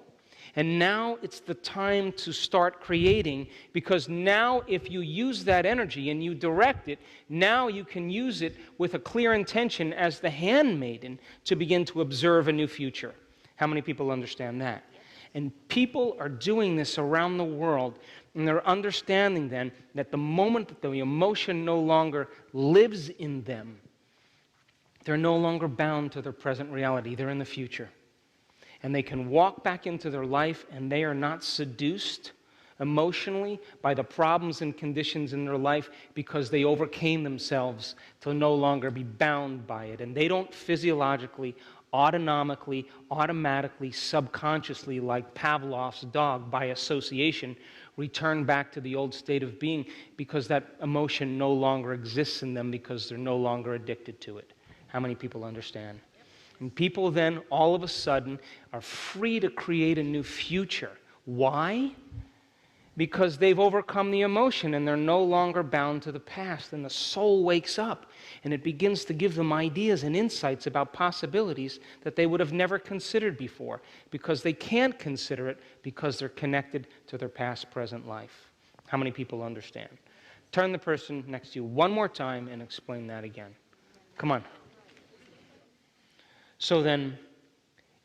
And now it's the time to start creating, because now if you use that energy and you direct it, now you can use it with a clear intention as the handmaiden to begin to observe a new future. How many people understand that? And people are doing this around the world, and they're understanding then that the moment that the emotion no longer lives in them, they're no longer bound to their present reality. They're in the future. And they can walk back into their life, and they are not seduced emotionally by the problems and conditions in their life because they overcame themselves to no longer be bound by it. And they don't physiologically, autonomically, automatically, subconsciously, like Pavlov's dog, by association, return back to the old state of being because that emotion no longer exists in them because they're no longer addicted to it. How many people understand? And people then, all of a sudden, are free to create a new future. Why? Because they've overcome the emotion and they're no longer bound to the past. And the soul wakes up and it begins to give them ideas and insights about possibilities that they would have never considered before, because they can't consider it because they're connected to their past, present life. How many people understand? Turn the person next to you one more time and explain that again. Come on. So then,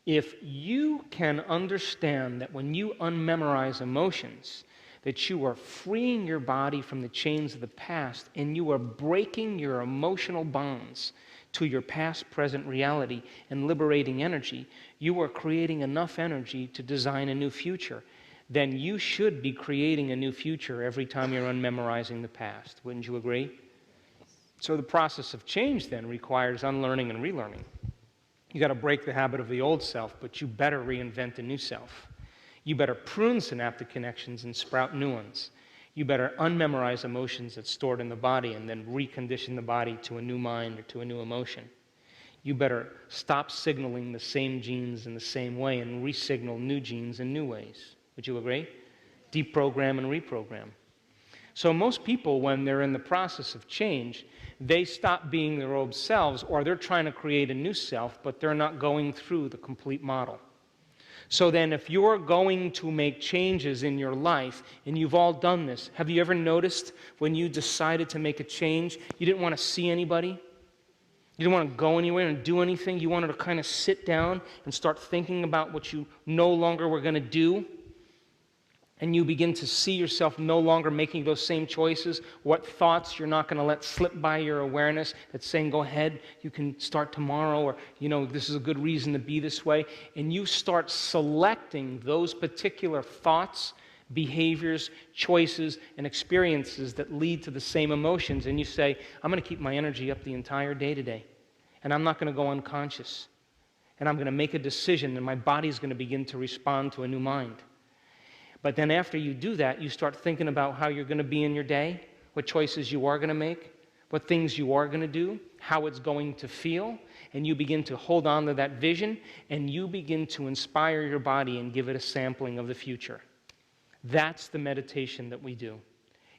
if you can understand that when you unmemorize emotions, that you are freeing your body from the chains of the past and you are breaking your emotional bonds to your past, present reality and liberating energy, you are creating enough energy to design a new future. Then you should be creating a new future every time you're unmemorizing the past. Wouldn't you agree? So the process of change then requires unlearning and relearning. You got to break the habit of the old self, but you better reinvent a new self. You better prune synaptic connections and sprout new ones. You better unmemorize emotions that's stored in the body and then recondition the body to a new mind or to a new emotion. You better stop signaling the same genes in the same way and re-signal new genes in new ways. Would you agree? Deprogram and reprogram. So most people, when they're in the process of change, they stop being their old selves, or they're trying to create a new self, but they're not going through the complete model. So then if you're going to make changes in your life, and you've all done this, have you ever noticed when you decided to make a change, you didn't want to see anybody? You didn't want to go anywhere and do anything? You wanted to kind of sit down and start thinking about what you no longer were going to do? And you begin to see yourself no longer making those same choices, what thoughts you're not going to let slip by your awareness that's saying, go ahead, you can start tomorrow, or, this is a good reason to be this way. And you start selecting those particular thoughts behaviors, choices, and experiences that lead to the same emotions, and you say, I'm going to keep my energy up the entire day today, and I'm not going to go unconscious, and I'm going to make a decision, and my body's going to begin to respond to a new mind. But then after you do that, you start thinking about how you're going to be in your day, what choices you are going to make, what things you are going to do, how it's going to feel, and you begin to hold on to that vision, and you begin to inspire your body and give it a sampling of the future. That's the meditation that we do.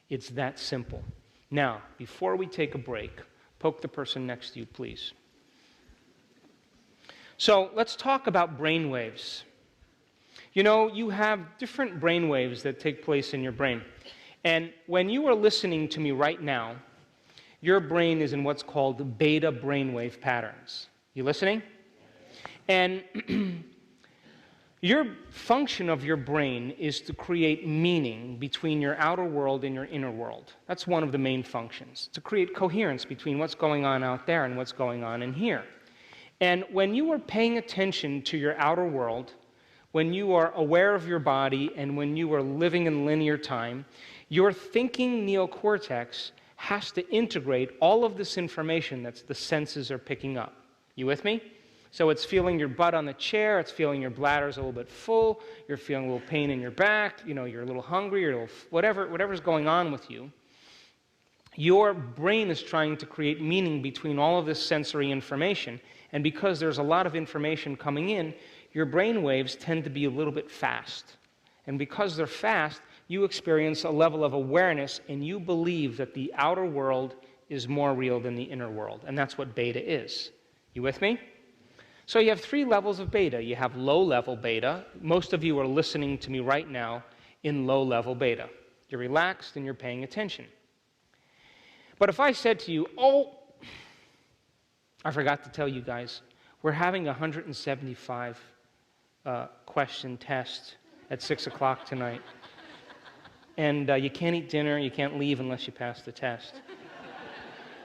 It's that simple. Now, before we take a break, poke the person next to you, please. So let's talk about brain waves. You know, you have different brain waves that take place in your brain. And when you are listening to me right now, your brain is in what's called beta brainwave patterns. You listening? And your function of your brain is to create meaning between your outer world and your inner world. That's one of the main functions, to create coherence between what's going on out there and what's going on in here. And when you are paying attention to your outer world, when you are aware of your body, and when you are living in linear time, your thinking neocortex has to integrate all of this information that the senses are picking up. You with me? So it's feeling your butt on the chair, it's feeling your bladder's a little bit full, you're feeling a little pain in your back, you know, you're a little hungry, you're a little whatever's going on with you. Your brain is trying to create meaning between all of this sensory information, and because there's a lot of information coming in, your brain waves tend to be a little bit fast. And because they're fast, you experience a level of awareness, and you believe that the outer world is more real than the inner world, and that's what beta is. You with me? So you have 3 levels of beta. You have low-level beta. Most of you are listening to me right now in low-level beta. You're relaxed and you're paying attention. But if I said to you, oh, I forgot to tell you guys, we're having a 175 question test at 6 o'clock tonight. And you can't eat dinner, you can't leave unless you pass the test.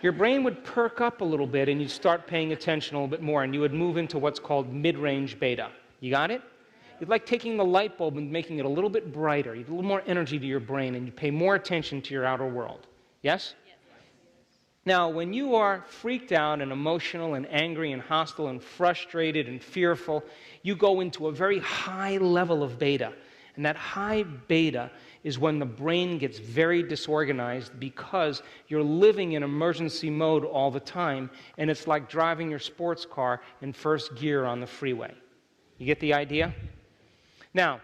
Your brain would perk up a little bit, and you'd start paying attention a little bit more, and you would move into what's called mid-range beta. You got it? You'd like taking the light bulb and making it a little bit brighter. You'd a little more energy to your brain, and you pay more attention to your outer world. Yes? Yes. Now, when you are freaked out and emotional and angry and hostile and frustrated and fearful, you go into a very high level of beta. And that high beta is when the brain gets very disorganized because you're living in emergency mode all the time, and it's like driving your sports car in first gear on the freeway. You get the idea? Now,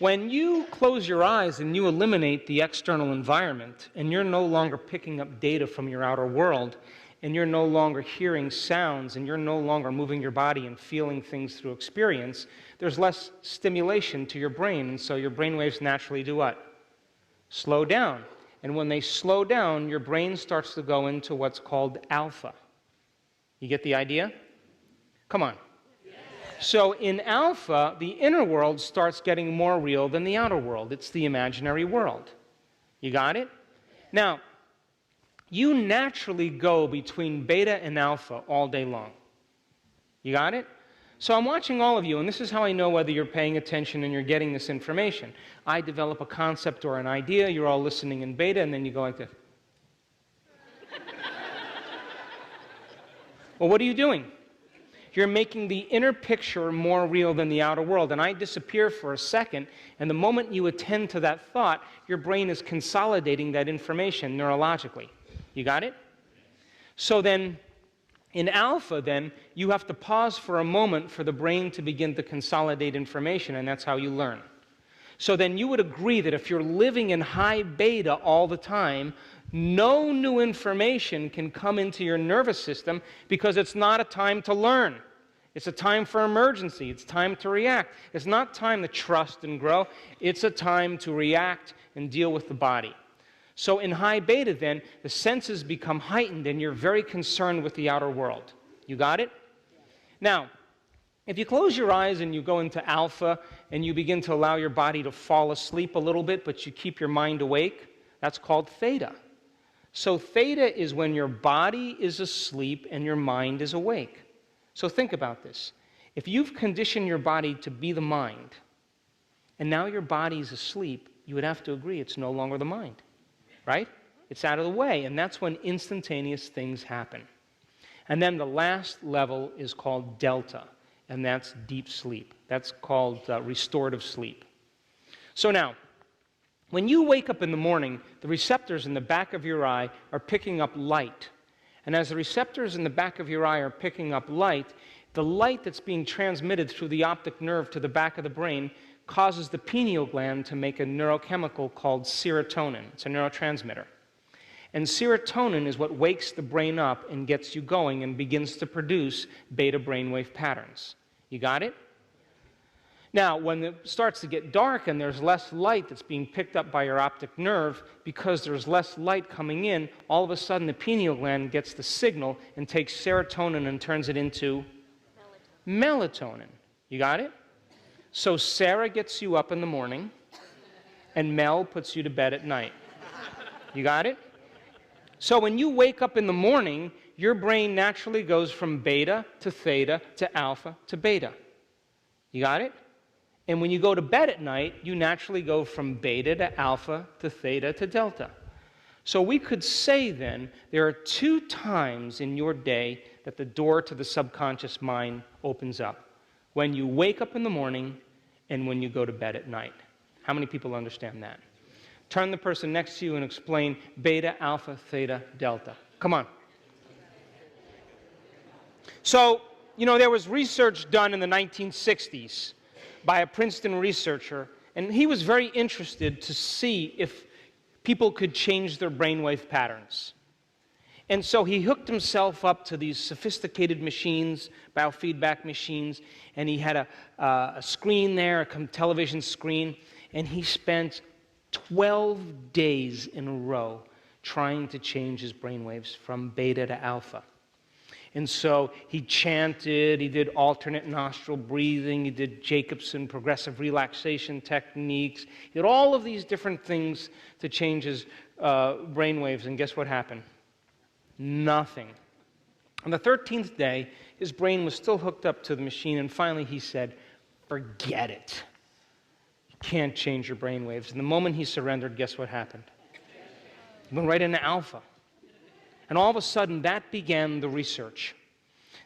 when you close your eyes and you eliminate the external environment, and you're no longer picking up data from your outer world, and you're no longer hearing sounds, and you're no longer moving your body and feeling things through experience, there's less stimulation to your brain, and so your brain waves naturally do what? Slow down. And when they slow down, your brain starts to go into what's called alpha. You get the idea? Come on. Yes. So in alpha, the inner world starts getting more real than the outer world. It's the imaginary world. You got it? Now, you naturally go between beta and alpha all day long. You got it? So I'm watching all of you, and this is how I know whether you're paying attention and you're getting this information. I develop a concept or an idea, you're all listening in beta, and then you go like this. Well, what are you doing? You're making the inner picture more real than the outer world, and I disappear for a second, and the moment you attend to that thought, your brain is consolidating that information neurologically. You got it? So then, in alpha, then, you have to pause for a moment for the brain to begin to consolidate information, and that's how you learn. So then you would agree that if you're living in high beta all the time, no new information can come into your nervous system because it's not a time to learn. It's a time for emergency. It's time to react. It's not time to trust and grow. It's a time to react and deal with the body. So in high beta, then, the senses become heightened, and you're very concerned with the outer world. You got it? Now, if you close your eyes and you go into alpha and you begin to allow your body to fall asleep a little bit, but you keep your mind awake, that's called theta. So theta is when your body is asleep and your mind is awake. So think about this. If you've conditioned your body to be the mind, and now your body's asleep, you would have to agree it's no longer the mind, right? It's out of the way, and that's when instantaneous things happen. And then the last level is called delta, and that's deep sleep. That's called restorative sleep. So now, when you wake up in the morning, the receptors in the back of your eye are picking up light. And as the receptors in the back of your eye are picking up light, the light that's being transmitted through the optic nerve to the back of the brain causes the pineal gland to make a neurochemical called serotonin. It's a neurotransmitter. And serotonin is what wakes the brain up and gets you going and begins to produce beta brainwave patterns. You got it? Now, when it starts to get dark and there's less light that's being picked up by your optic nerve, because there's less light coming in, all of a sudden the pineal gland gets the signal and takes serotonin and turns it into melatonin. You got it? So Sarah gets you up in the morning, and Mel puts you to bed at night. You got it? So when you wake up in the morning, your brain naturally goes from beta to theta to alpha to beta. You got it? And when you go to bed at night, you naturally go from beta to alpha to theta to delta. So we could say then, there are 2 times in your day that the door to the subconscious mind opens up. When you wake up in the morning and when you go to bed at night. How many people understand that? Turn the person next to you and explain beta, alpha, theta, delta. Come on. So, there was research done in the 1960s by a Princeton researcher, and he was very interested to see if people could change their brainwave patterns. And so he hooked himself up to these sophisticated machines, biofeedback machines, and he had a screen there, a television screen, and he spent 12 days in a row trying to change his brainwaves from beta to alpha. And so he chanted, he did alternate nostril breathing, he did Jacobson progressive relaxation techniques, he did all of these different things to change his brainwaves, and guess what happened? Nothing. On the 13th day, his brain was still hooked up to the machine, and finally he said, forget it. You can't change your brainwaves. And the moment he surrendered, guess what happened? He went right into alpha. And all of a sudden, that began the research.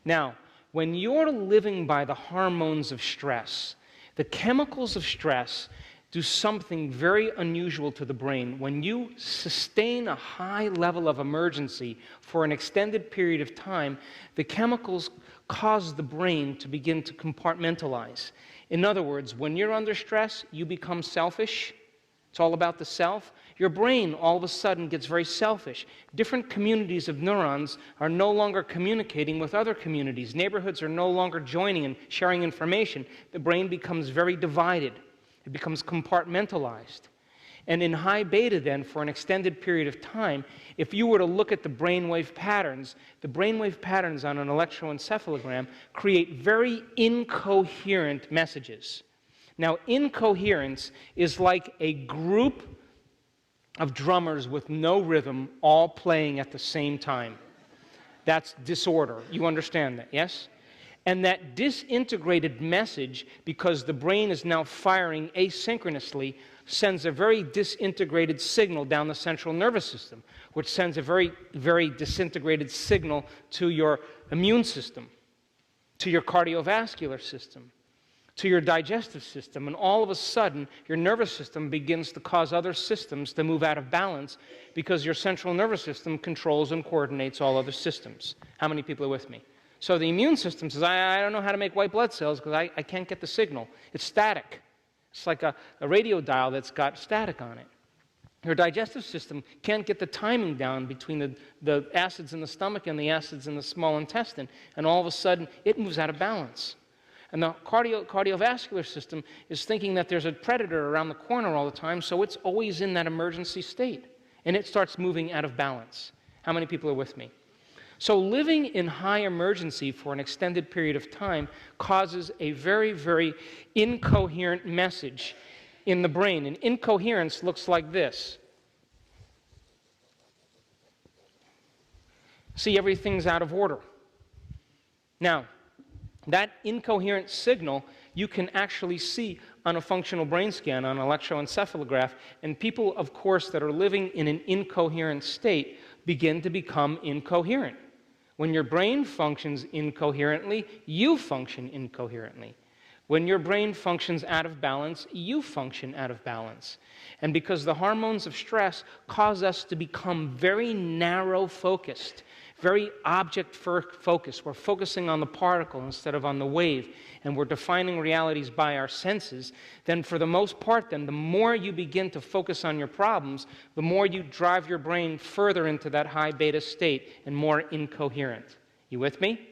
Now, when you're living by the hormones of stress, the chemicals of stress do something very unusual to the brain. When you sustain a high level of emergency for an extended period of time, the chemicals cause the brain to begin to compartmentalize. In other words, when you're under stress, you become selfish. It's all about the self. Your brain all of a sudden gets very selfish. Different communities of neurons are no longer communicating with other communities. Neighborhoods are no longer joining and sharing information. The brain becomes very divided. It becomes compartmentalized. And in high beta then, for an extended period of time, if you were to look at the brainwave patterns on an electroencephalogram create very incoherent messages. Now, incoherence is like a group of drummers with no rhythm all playing at the same time. That's disorder. You understand that, yes? And that disintegrated message, because the brain is now firing asynchronously, sends a very disintegrated signal down the central nervous system, which sends a very, very disintegrated signal to your immune system, to your cardiovascular system, to your digestive system, and all of a sudden, your nervous system begins to cause other systems to move out of balance because your central nervous system controls and coordinates all other systems. How many people are with me? So the immune system says, I don't know how to make white blood cells because I can't get the signal. It's static. It's like a radio dial that's got static on it. Your digestive system can't get the timing down between the acids in the stomach and the acids in the small intestine, and all of a sudden, it moves out of balance. And the cardiovascular system is thinking that there's a predator around the corner all the time, so it's always in that emergency state. And it starts moving out of balance. How many people are with me? So living in high emergency for an extended period of time causes a very, very incoherent message in the brain. And incoherence looks like this. See, everything's out of order. Now, that incoherent signal you can actually see on a functional brain scan, on an electroencephalograph, and people, of course, that are living in an incoherent state begin to become incoherent. When your brain functions incoherently, you function incoherently. When your brain functions out of balance, you function out of balance. And because the hormones of stress cause us to become very narrow-focused, very object-focused. We're focusing on the particle instead of on the wave, and we're defining realities by our senses, then for the most part, then the more you begin to focus on your problems, the more you drive your brain further into that high beta state and more incoherent. You with me?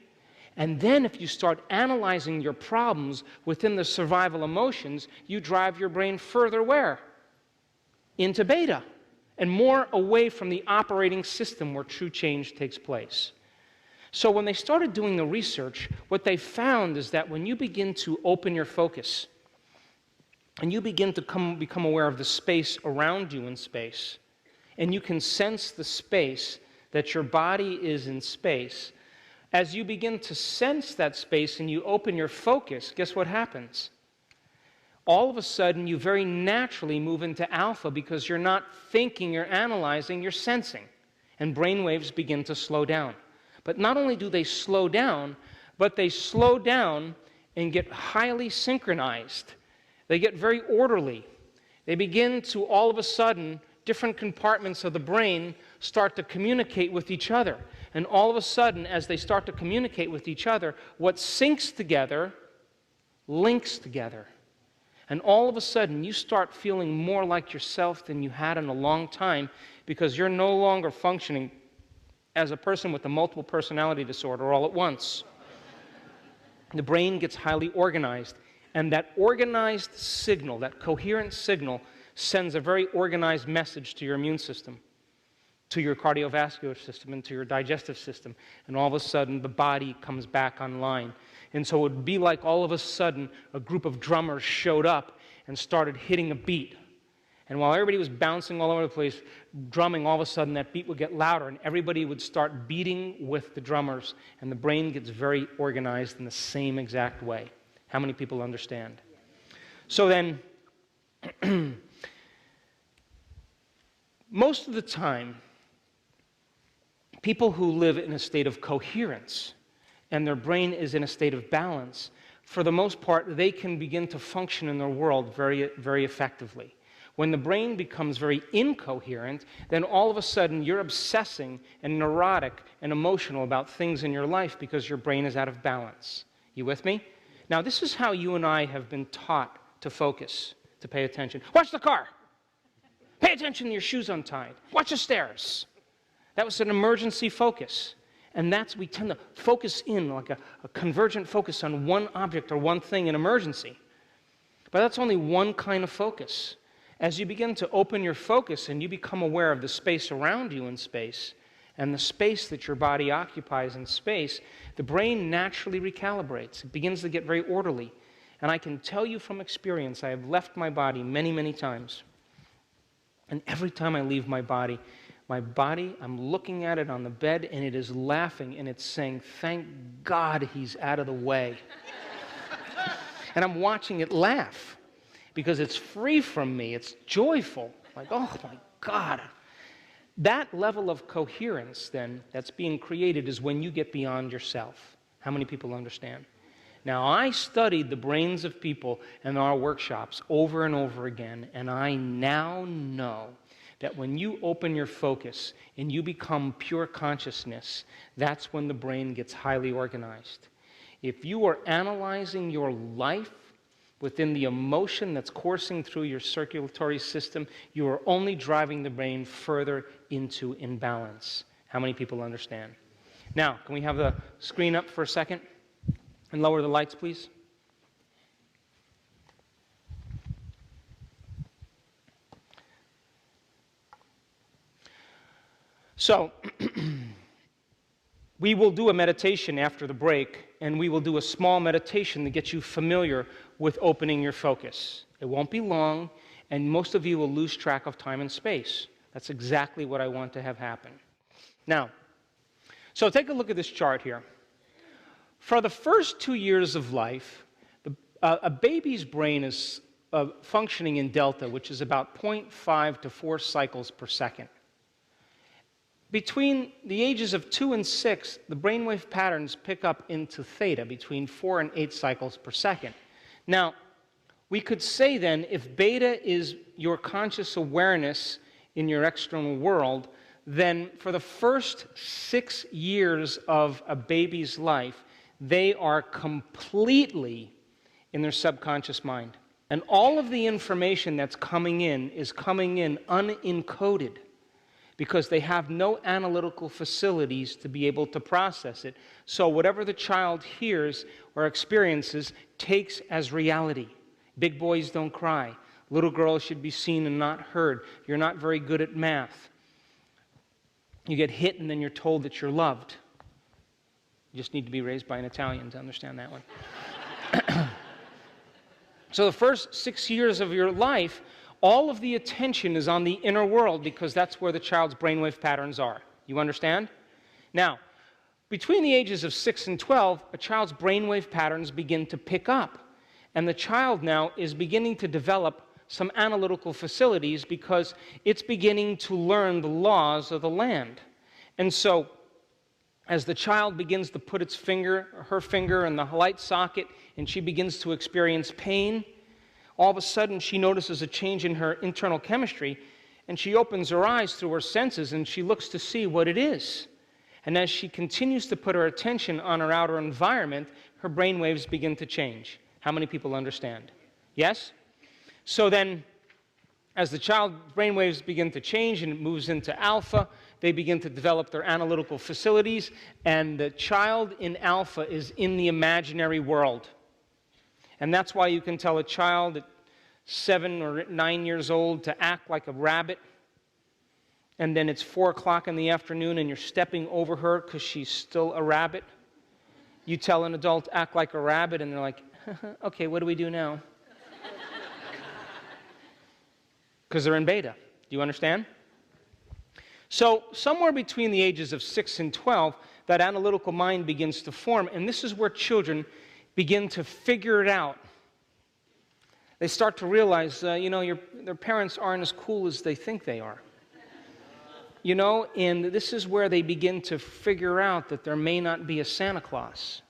And then if you start analyzing your problems within the survival emotions, you drive your brain further where? Into beta, and more away from the operating system where true change takes place. So when they started doing the research, what they found is that when you begin to open your focus, and you begin to become aware of the space around you in space, and you can sense the space that your body is in space, as you begin to sense that space and you open your focus, guess what happens? All of a sudden, you very naturally move into alpha because you're not thinking, you're analyzing, you're sensing. And brain waves begin to slow down. But not only do they slow down, but they slow down and get highly synchronized. They get very orderly. They begin to, all of a sudden, different compartments of the brain start to communicate with each other. And all of a sudden, as they start to communicate with each other, what syncs together links together. And all of a sudden, you start feeling more like yourself than you had in a long time because you're no longer functioning as a person with a multiple personality disorder all at once. The brain gets highly organized, and that organized signal, that coherent signal, sends a very organized message to your immune system, to your cardiovascular system, and to your digestive system. And all of a sudden, the body comes back online. And so it would be like all of a sudden a group of drummers showed up and started hitting a beat. And while everybody was bouncing all over the place, drumming, all of a sudden that beat would get louder and everybody would start beating with the drummers. And the brain gets very organized in the same exact way. How many people understand? So then, most of the time, people who live in a state of coherence and their brain is in a state of balance, for the most part, they can begin to function in their world very, very effectively. When the brain becomes very incoherent, then all of a sudden you're obsessing and neurotic and emotional about things in your life because your brain is out of balance. You with me? Now, this is how you and I have been taught to focus, to pay attention. Watch the car. Pay attention to your shoes untied. Watch the stairs. That was an emergency focus. And we tend to focus in like a convergent focus on one object or one thing in emergency. But that's only one kind of focus. As you begin to open your focus and you become aware of the space around you in space and the space that your body occupies in space, the brain naturally recalibrates. It begins to get very orderly. And I can tell you from experience, I have left my body many, many times. And every time I leave my body, I'm looking at it on the bed, and it is laughing, and it's saying, thank God he's out of the way. And I'm watching it laugh, because it's free from me. It's joyful. Like, oh, my God. That level of coherence, then, that's being created is when you get beyond yourself. How many people understand? Now, I studied the brains of people in our workshops over and over again, and I now know that when you open your focus and you become pure consciousness, that's when the brain gets highly organized. If you are analyzing your life within the emotion that's coursing through your circulatory system, you are only driving the brain further into imbalance. How many people understand? Now, can we have the screen up for a second? And lower the lights, please. So, we will do a meditation after the break, and we will do a small meditation to get you familiar with opening your focus. It won't be long, and most of you will lose track of time and space. That's exactly what I want to have happen. Now, so take a look at this chart here. For the first 2 years of life, a baby's brain is functioning in delta, which is about 0.5 to 4 cycles per second. Between the ages of 2 and 6, the brainwave patterns pick up into theta, between 4 and 8 cycles per second. Now, we could say then, if beta is your conscious awareness in your external world, then for the first 6 years of a baby's life, they are completely in their subconscious mind. And all of the information that's coming in is coming in unencoded, because they have no analytical facilities to be able to process it. So whatever the child hears or experiences takes as reality. Big boys don't cry. Little girls should be seen and not heard. You're not very good at math. You get hit and then you're told that you're loved. You just need to be raised by an Italian to understand that one. So the first 6 years of your life, all of the attention is on the inner world, because that's where the child's brainwave patterns are. You understand? Now, between the ages of 6 and 12, a child's brainwave patterns begin to pick up. And the child now is beginning to develop some analytical facilities, because it's beginning to learn the laws of the land. And so, as the child begins to put her finger in the light socket, and she begins to experience pain, all of a sudden she notices a change in her internal chemistry, and she opens her eyes through her senses and she looks to see what it is. And as she continues to put her attention on her outer environment, her brain waves begin to change. How many people understand? Yes? So then, as the child's brain waves begin to change and it moves into alpha, they begin to develop their analytical facilities, and the child in alpha is in the imaginary world. And that's why you can tell a child at 7 or 9 years old to act like a rabbit, and then it's 4 o'clock in the afternoon and you're stepping over her because she's still a rabbit. You tell an adult, act like a rabbit, and they're like, okay, what do we do now? Because they're in beta. Do you understand? So somewhere between the ages of 6 and 12, that analytical mind begins to form, and this is where children begin to figure it out. They start to realize, their parents aren't as cool as they think they are. And this is where they begin to figure out that there may not be a Santa Claus.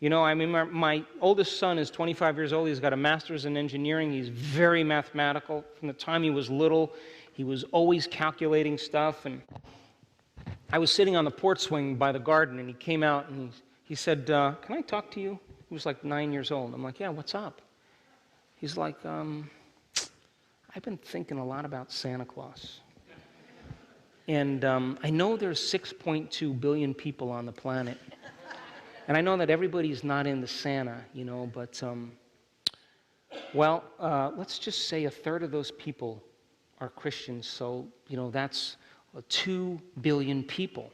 I mean, my oldest son is 25 years old. He's got a master's in engineering. He's very mathematical. From the time he was little, he was always calculating stuff. And I was sitting on the porch swing by the garden, and he came out and he said, can I talk to you? He was like 9 years old. I'm like, yeah, what's up? He's like, I've been thinking a lot about Santa Claus. And I know there's 6.2 billion people on the planet. And I know that everybody's not into Santa, but, let's just say a third of those people are Christians, so, that's 2 billion people.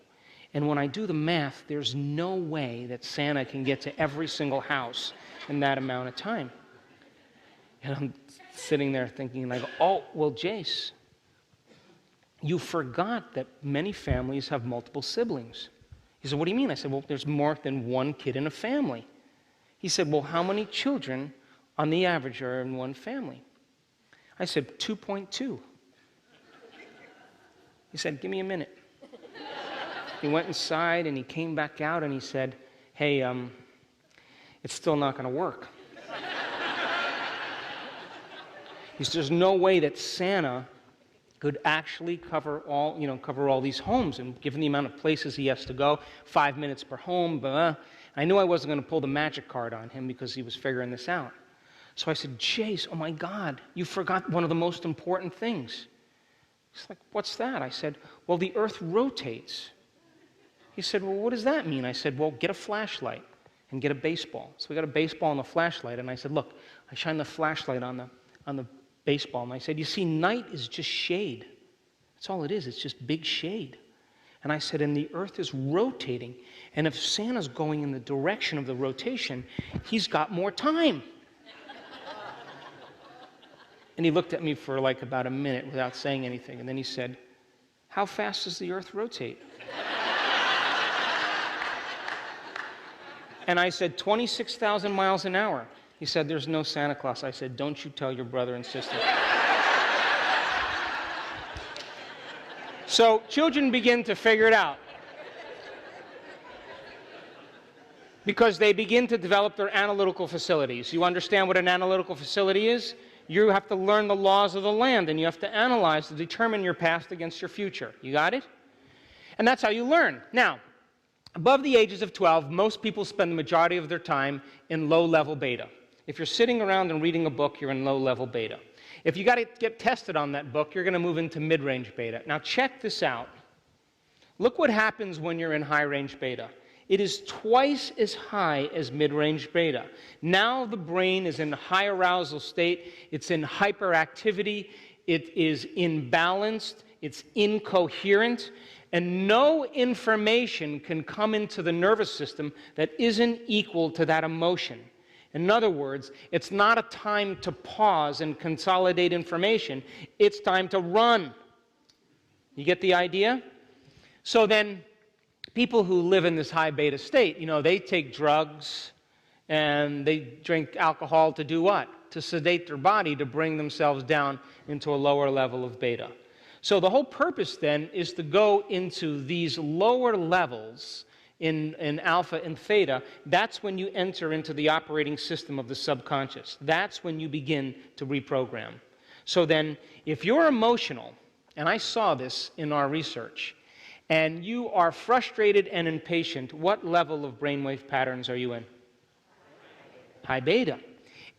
And when I do the math, there's no way that Santa can get to every single house in that amount of time. And I'm sitting there thinking, oh, well, Jace, you forgot that many families have multiple siblings. He said, what do you mean? I said, well, there's more than one kid in a family. He said, well, how many children on the average are in one family? I said, 2.2. He said, give me a minute. He went inside and he came back out and he said, hey, it's still not going to work. He said, there's no way that Santa could actually cover all these homes, and given the amount of places he has to go, 5 minutes per home, I knew I wasn't going to pull the magic card on him because he was figuring this out. So I said, Jace, oh my God, you forgot one of the most important things. He's like, what's that? I said, well, the earth rotates. He said, well, what does that mean? I said, well, get a flashlight and get a baseball. So we got a baseball and a flashlight, and I said, look, I shine the flashlight on the baseball, and I said, you see, night is just shade. That's all it is. It's just big shade. And I said, and the earth is rotating, and if Santa's going in the direction of the rotation, he's got more time. And he looked at me for about a minute without saying anything, and then he said, how fast does the earth rotate? And I said, 26,000 miles an hour. He said, there's no Santa Claus. I said, don't you tell your brother and sister. So children begin to figure it out. Because they begin to develop their analytical facilities. You understand what an analytical facility is? You have to learn the laws of the land, and you have to analyze to determine your past against your future. You got it? And that's how you learn. Now, above the ages of 12, most people spend the majority of their time in low-level beta. If you're sitting around and reading a book, you're in low-level beta. If you got to get tested on that book, you're going to move into mid-range beta. Now, check this out. Look what happens when you're in high-range beta. It is twice as high as mid-range beta. Now the brain is in a high arousal state, it's in hyperactivity, it is imbalanced, it's incoherent, and no information can come into the nervous system that isn't equal to that emotion. In other words, it's not a time to pause and consolidate information, it's time to run. You get the idea? So then, people who live in this high beta state, they take drugs and they drink alcohol to do what? To sedate their body, to bring themselves down into a lower level of beta. So the whole purpose then is to go into these lower levels in alpha and theta. That's when you enter into the operating system of the subconscious. That's when you begin to reprogram. So then, if you're emotional, and I saw this in our research, and you are frustrated and impatient, what level of brainwave patterns are you in? High beta.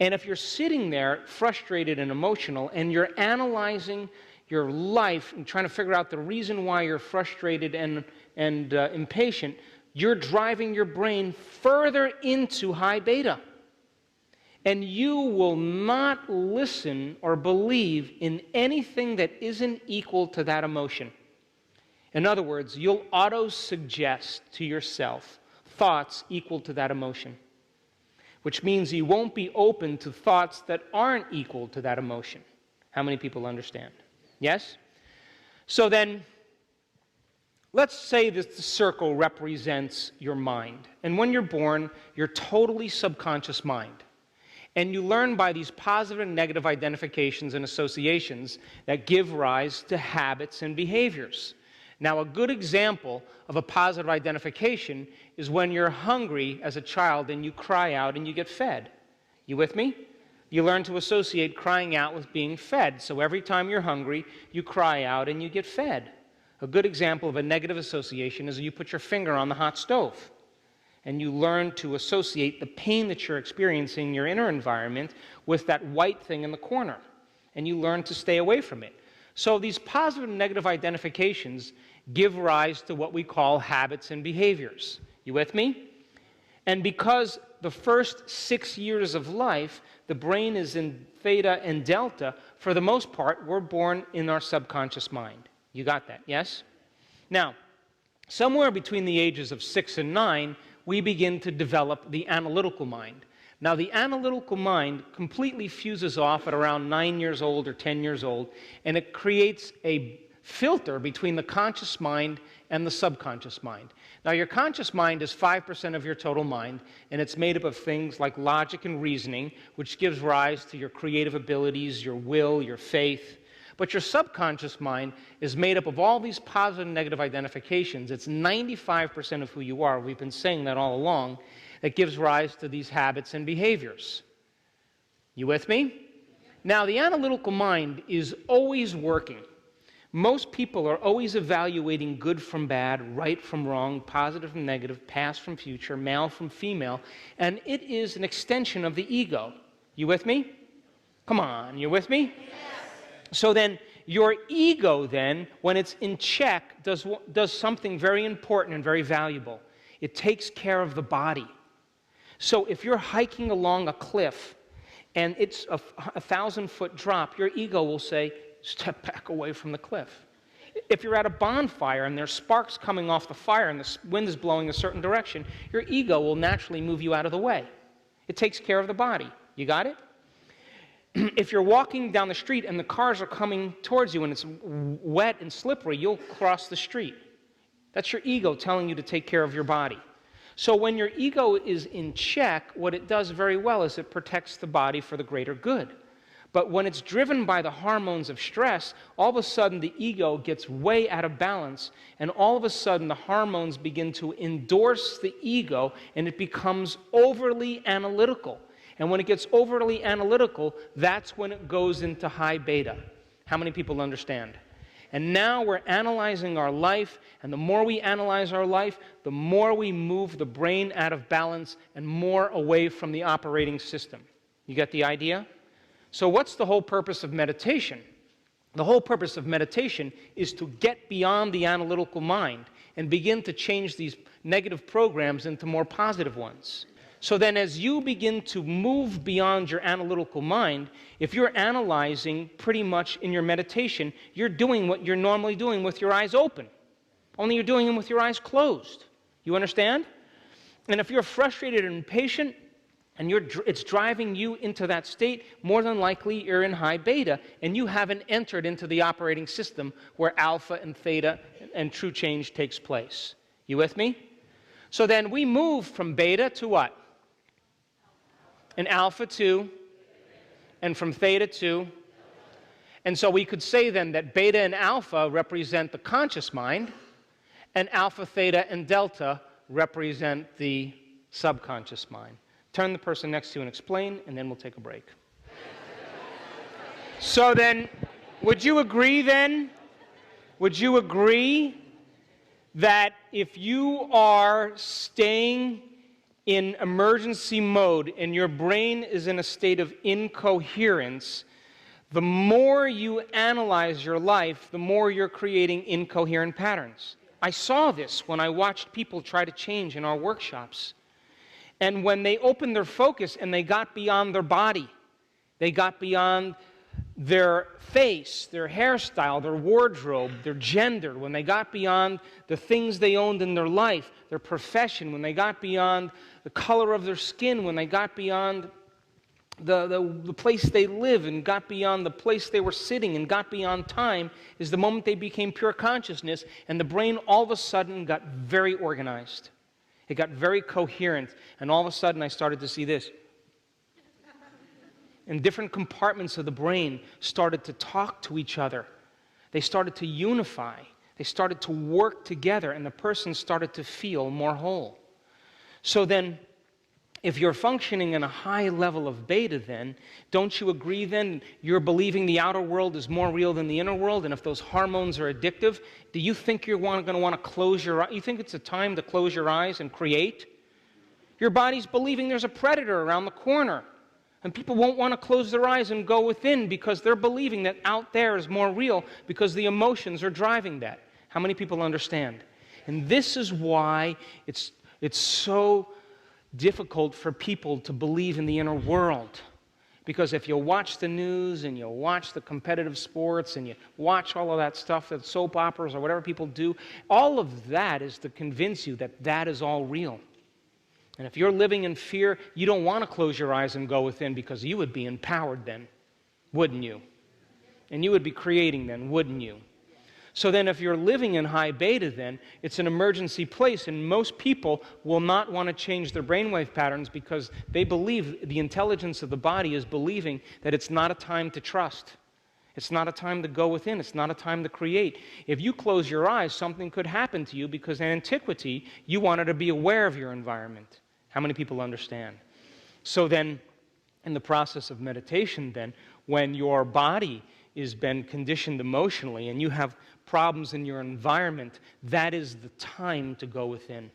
And if you're sitting there frustrated and emotional and you're analyzing your life and trying to figure out the reason why you're frustrated and impatient, you're driving your brain further into high beta. And you will not listen or believe in anything that isn't equal to that emotion. In other words, you'll auto-suggest to yourself thoughts equal to that emotion, which means you won't be open to thoughts that aren't equal to that emotion. How many people understand? Yes? So then, let's say that the circle represents your mind. And when you're born, you're totally subconscious mind. And you learn by these positive and negative identifications and associations that give rise to habits and behaviors. Now, a good example of a positive identification is when you're hungry as a child and you cry out and you get fed. You with me? You learn to associate crying out with being fed. So every time you're hungry, you cry out and you get fed. A good example of a negative association is you put your finger on the hot stove and you learn to associate the pain that you're experiencing in your inner environment with that white thing in the corner, and you learn to stay away from it. So these positive and negative identifications give rise to what we call habits and behaviors. You with me? And because the first 6 years of life, the brain is in theta and delta, for the most part, we're born in our subconscious mind. You got that, yes? Now, somewhere between the ages of 6 and 9, we begin to develop the analytical mind. Now, the analytical mind completely fuses off at around 9 years old or 10 years old, and it creates a filter between the conscious mind and the subconscious mind. Now, your conscious mind is 5% of your total mind, and it's made up of things like logic and reasoning, which gives rise to your creative abilities, your will, your faith. But your subconscious mind is made up of all these positive and negative identifications. It's 95% of who you are. We've been saying that all along. That gives rise to these habits and behaviors. You with me? Now, the analytical mind is always working. Most people are always evaluating good from bad, right from wrong, positive from negative, past from future, male from female, and it is an extension of the ego. You with me? Come on, you with me? Yes. So then, your ego then, when it's in check, does something very important and very valuable. It takes care of the body. So if you're hiking along a cliff and it's a 1,000-foot drop, your ego will say, step back away from the cliff. If you're at a bonfire and there's sparks coming off the fire and the wind is blowing a certain direction, your ego will naturally move you out of the way. It takes care of the body. You got it? If you're walking down the street and the cars are coming towards you and it's wet and slippery, you'll cross the street. That's your ego telling you to take care of your body. So when your ego is in check, what it does very well is it protects the body for the greater good. But when it's driven by the hormones of stress, all of a sudden the ego gets way out of balance, and all of a sudden the hormones begin to endorse the ego, and it becomes overly analytical. And when it gets overly analytical, that's when it goes into high beta. How many people understand? And now we're analyzing our life, and the more we analyze our life, the more we move the brain out of balance and more away from the operating system. You get the idea? So what's the whole purpose of meditation? The whole purpose of meditation is to get beyond the analytical mind and begin to change these negative programs into more positive ones. So then as you begin to move beyond your analytical mind, if you're analyzing pretty much in your meditation, you're doing what you're normally doing with your eyes open. Only you're doing them with your eyes closed. You understand? And if you're frustrated and impatient, and it's driving you into that state, more than likely you're in high beta, and you haven't entered into the operating system where alpha and theta and true change takes place. You with me? So then we move from beta to what? And alpha to, and from theta to. And so we could say then that beta and alpha represent the conscious mind, and alpha, theta, and delta represent the subconscious mind. Turn the person next to you and explain, and then we'll take a break. So then, would you agree then? Would you agree that if you are staying in emergency mode and your brain is in a state of incoherence, the more you analyze your life, the more you're creating incoherent patterns? I saw this when I watched people try to change in our workshops. And when they opened their focus and they got beyond their body, they got beyond their face, their hairstyle, their wardrobe, their gender, when they got beyond the things they owned in their life, their profession, when they got beyond the color of their skin, when they got beyond the place they live and got beyond the place they were sitting and got beyond time, is the moment they became pure consciousness, and the brain all of a sudden got very organized. It got very coherent, and all of a sudden I started to see this. And different compartments of the brain started to talk to each other. They started to unify. They started to work together, and the person started to feel more whole. So then, if you're functioning in a high level of beta then, don't you agree then you're believing the outer world is more real than the inner world? And if those hormones are addictive, do you think you're going to want to close your eyes? You think it's a time to close your eyes and create? Your body's believing there's a predator around the corner. And people won't want to close their eyes and go within because they're believing that out there is more real because the emotions are driving that. How many people understand? And this is why it's so difficult for people to believe in the inner world. Because if you watch the news and you watch the competitive sports and you watch all of that stuff, that soap operas or whatever people do, all of that is to convince you that that is all real. And if you're living in fear, you don't want to close your eyes and go within because you would be empowered then, wouldn't you? And you would be creating then, wouldn't you? So then if you're living in high beta then, it's an emergency place, and most people will not want to change their brainwave patterns because they believe, the intelligence of the body is believing that it's not a time to trust. It's not a time to go within. It's not a time to create. If you close your eyes, something could happen to you because in antiquity, you wanted to be aware of your environment. How many people understand? So then, in the process of meditation then, when your body is been conditioned emotionally and you have problems in your environment, that is the time to go within.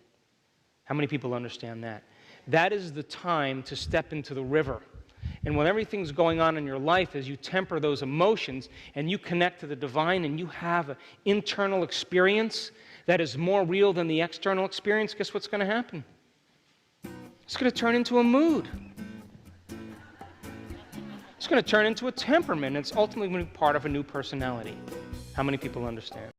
How many people understand that? That is the time to step into the river. And when everything's going on in your life, as you temper those emotions and you connect to the divine and you have an internal experience that is more real than the external experience, guess what's going to happen? It's going to turn into a mood. It's going to turn into a temperament. It's ultimately going to be part of a new personality. How many people understand?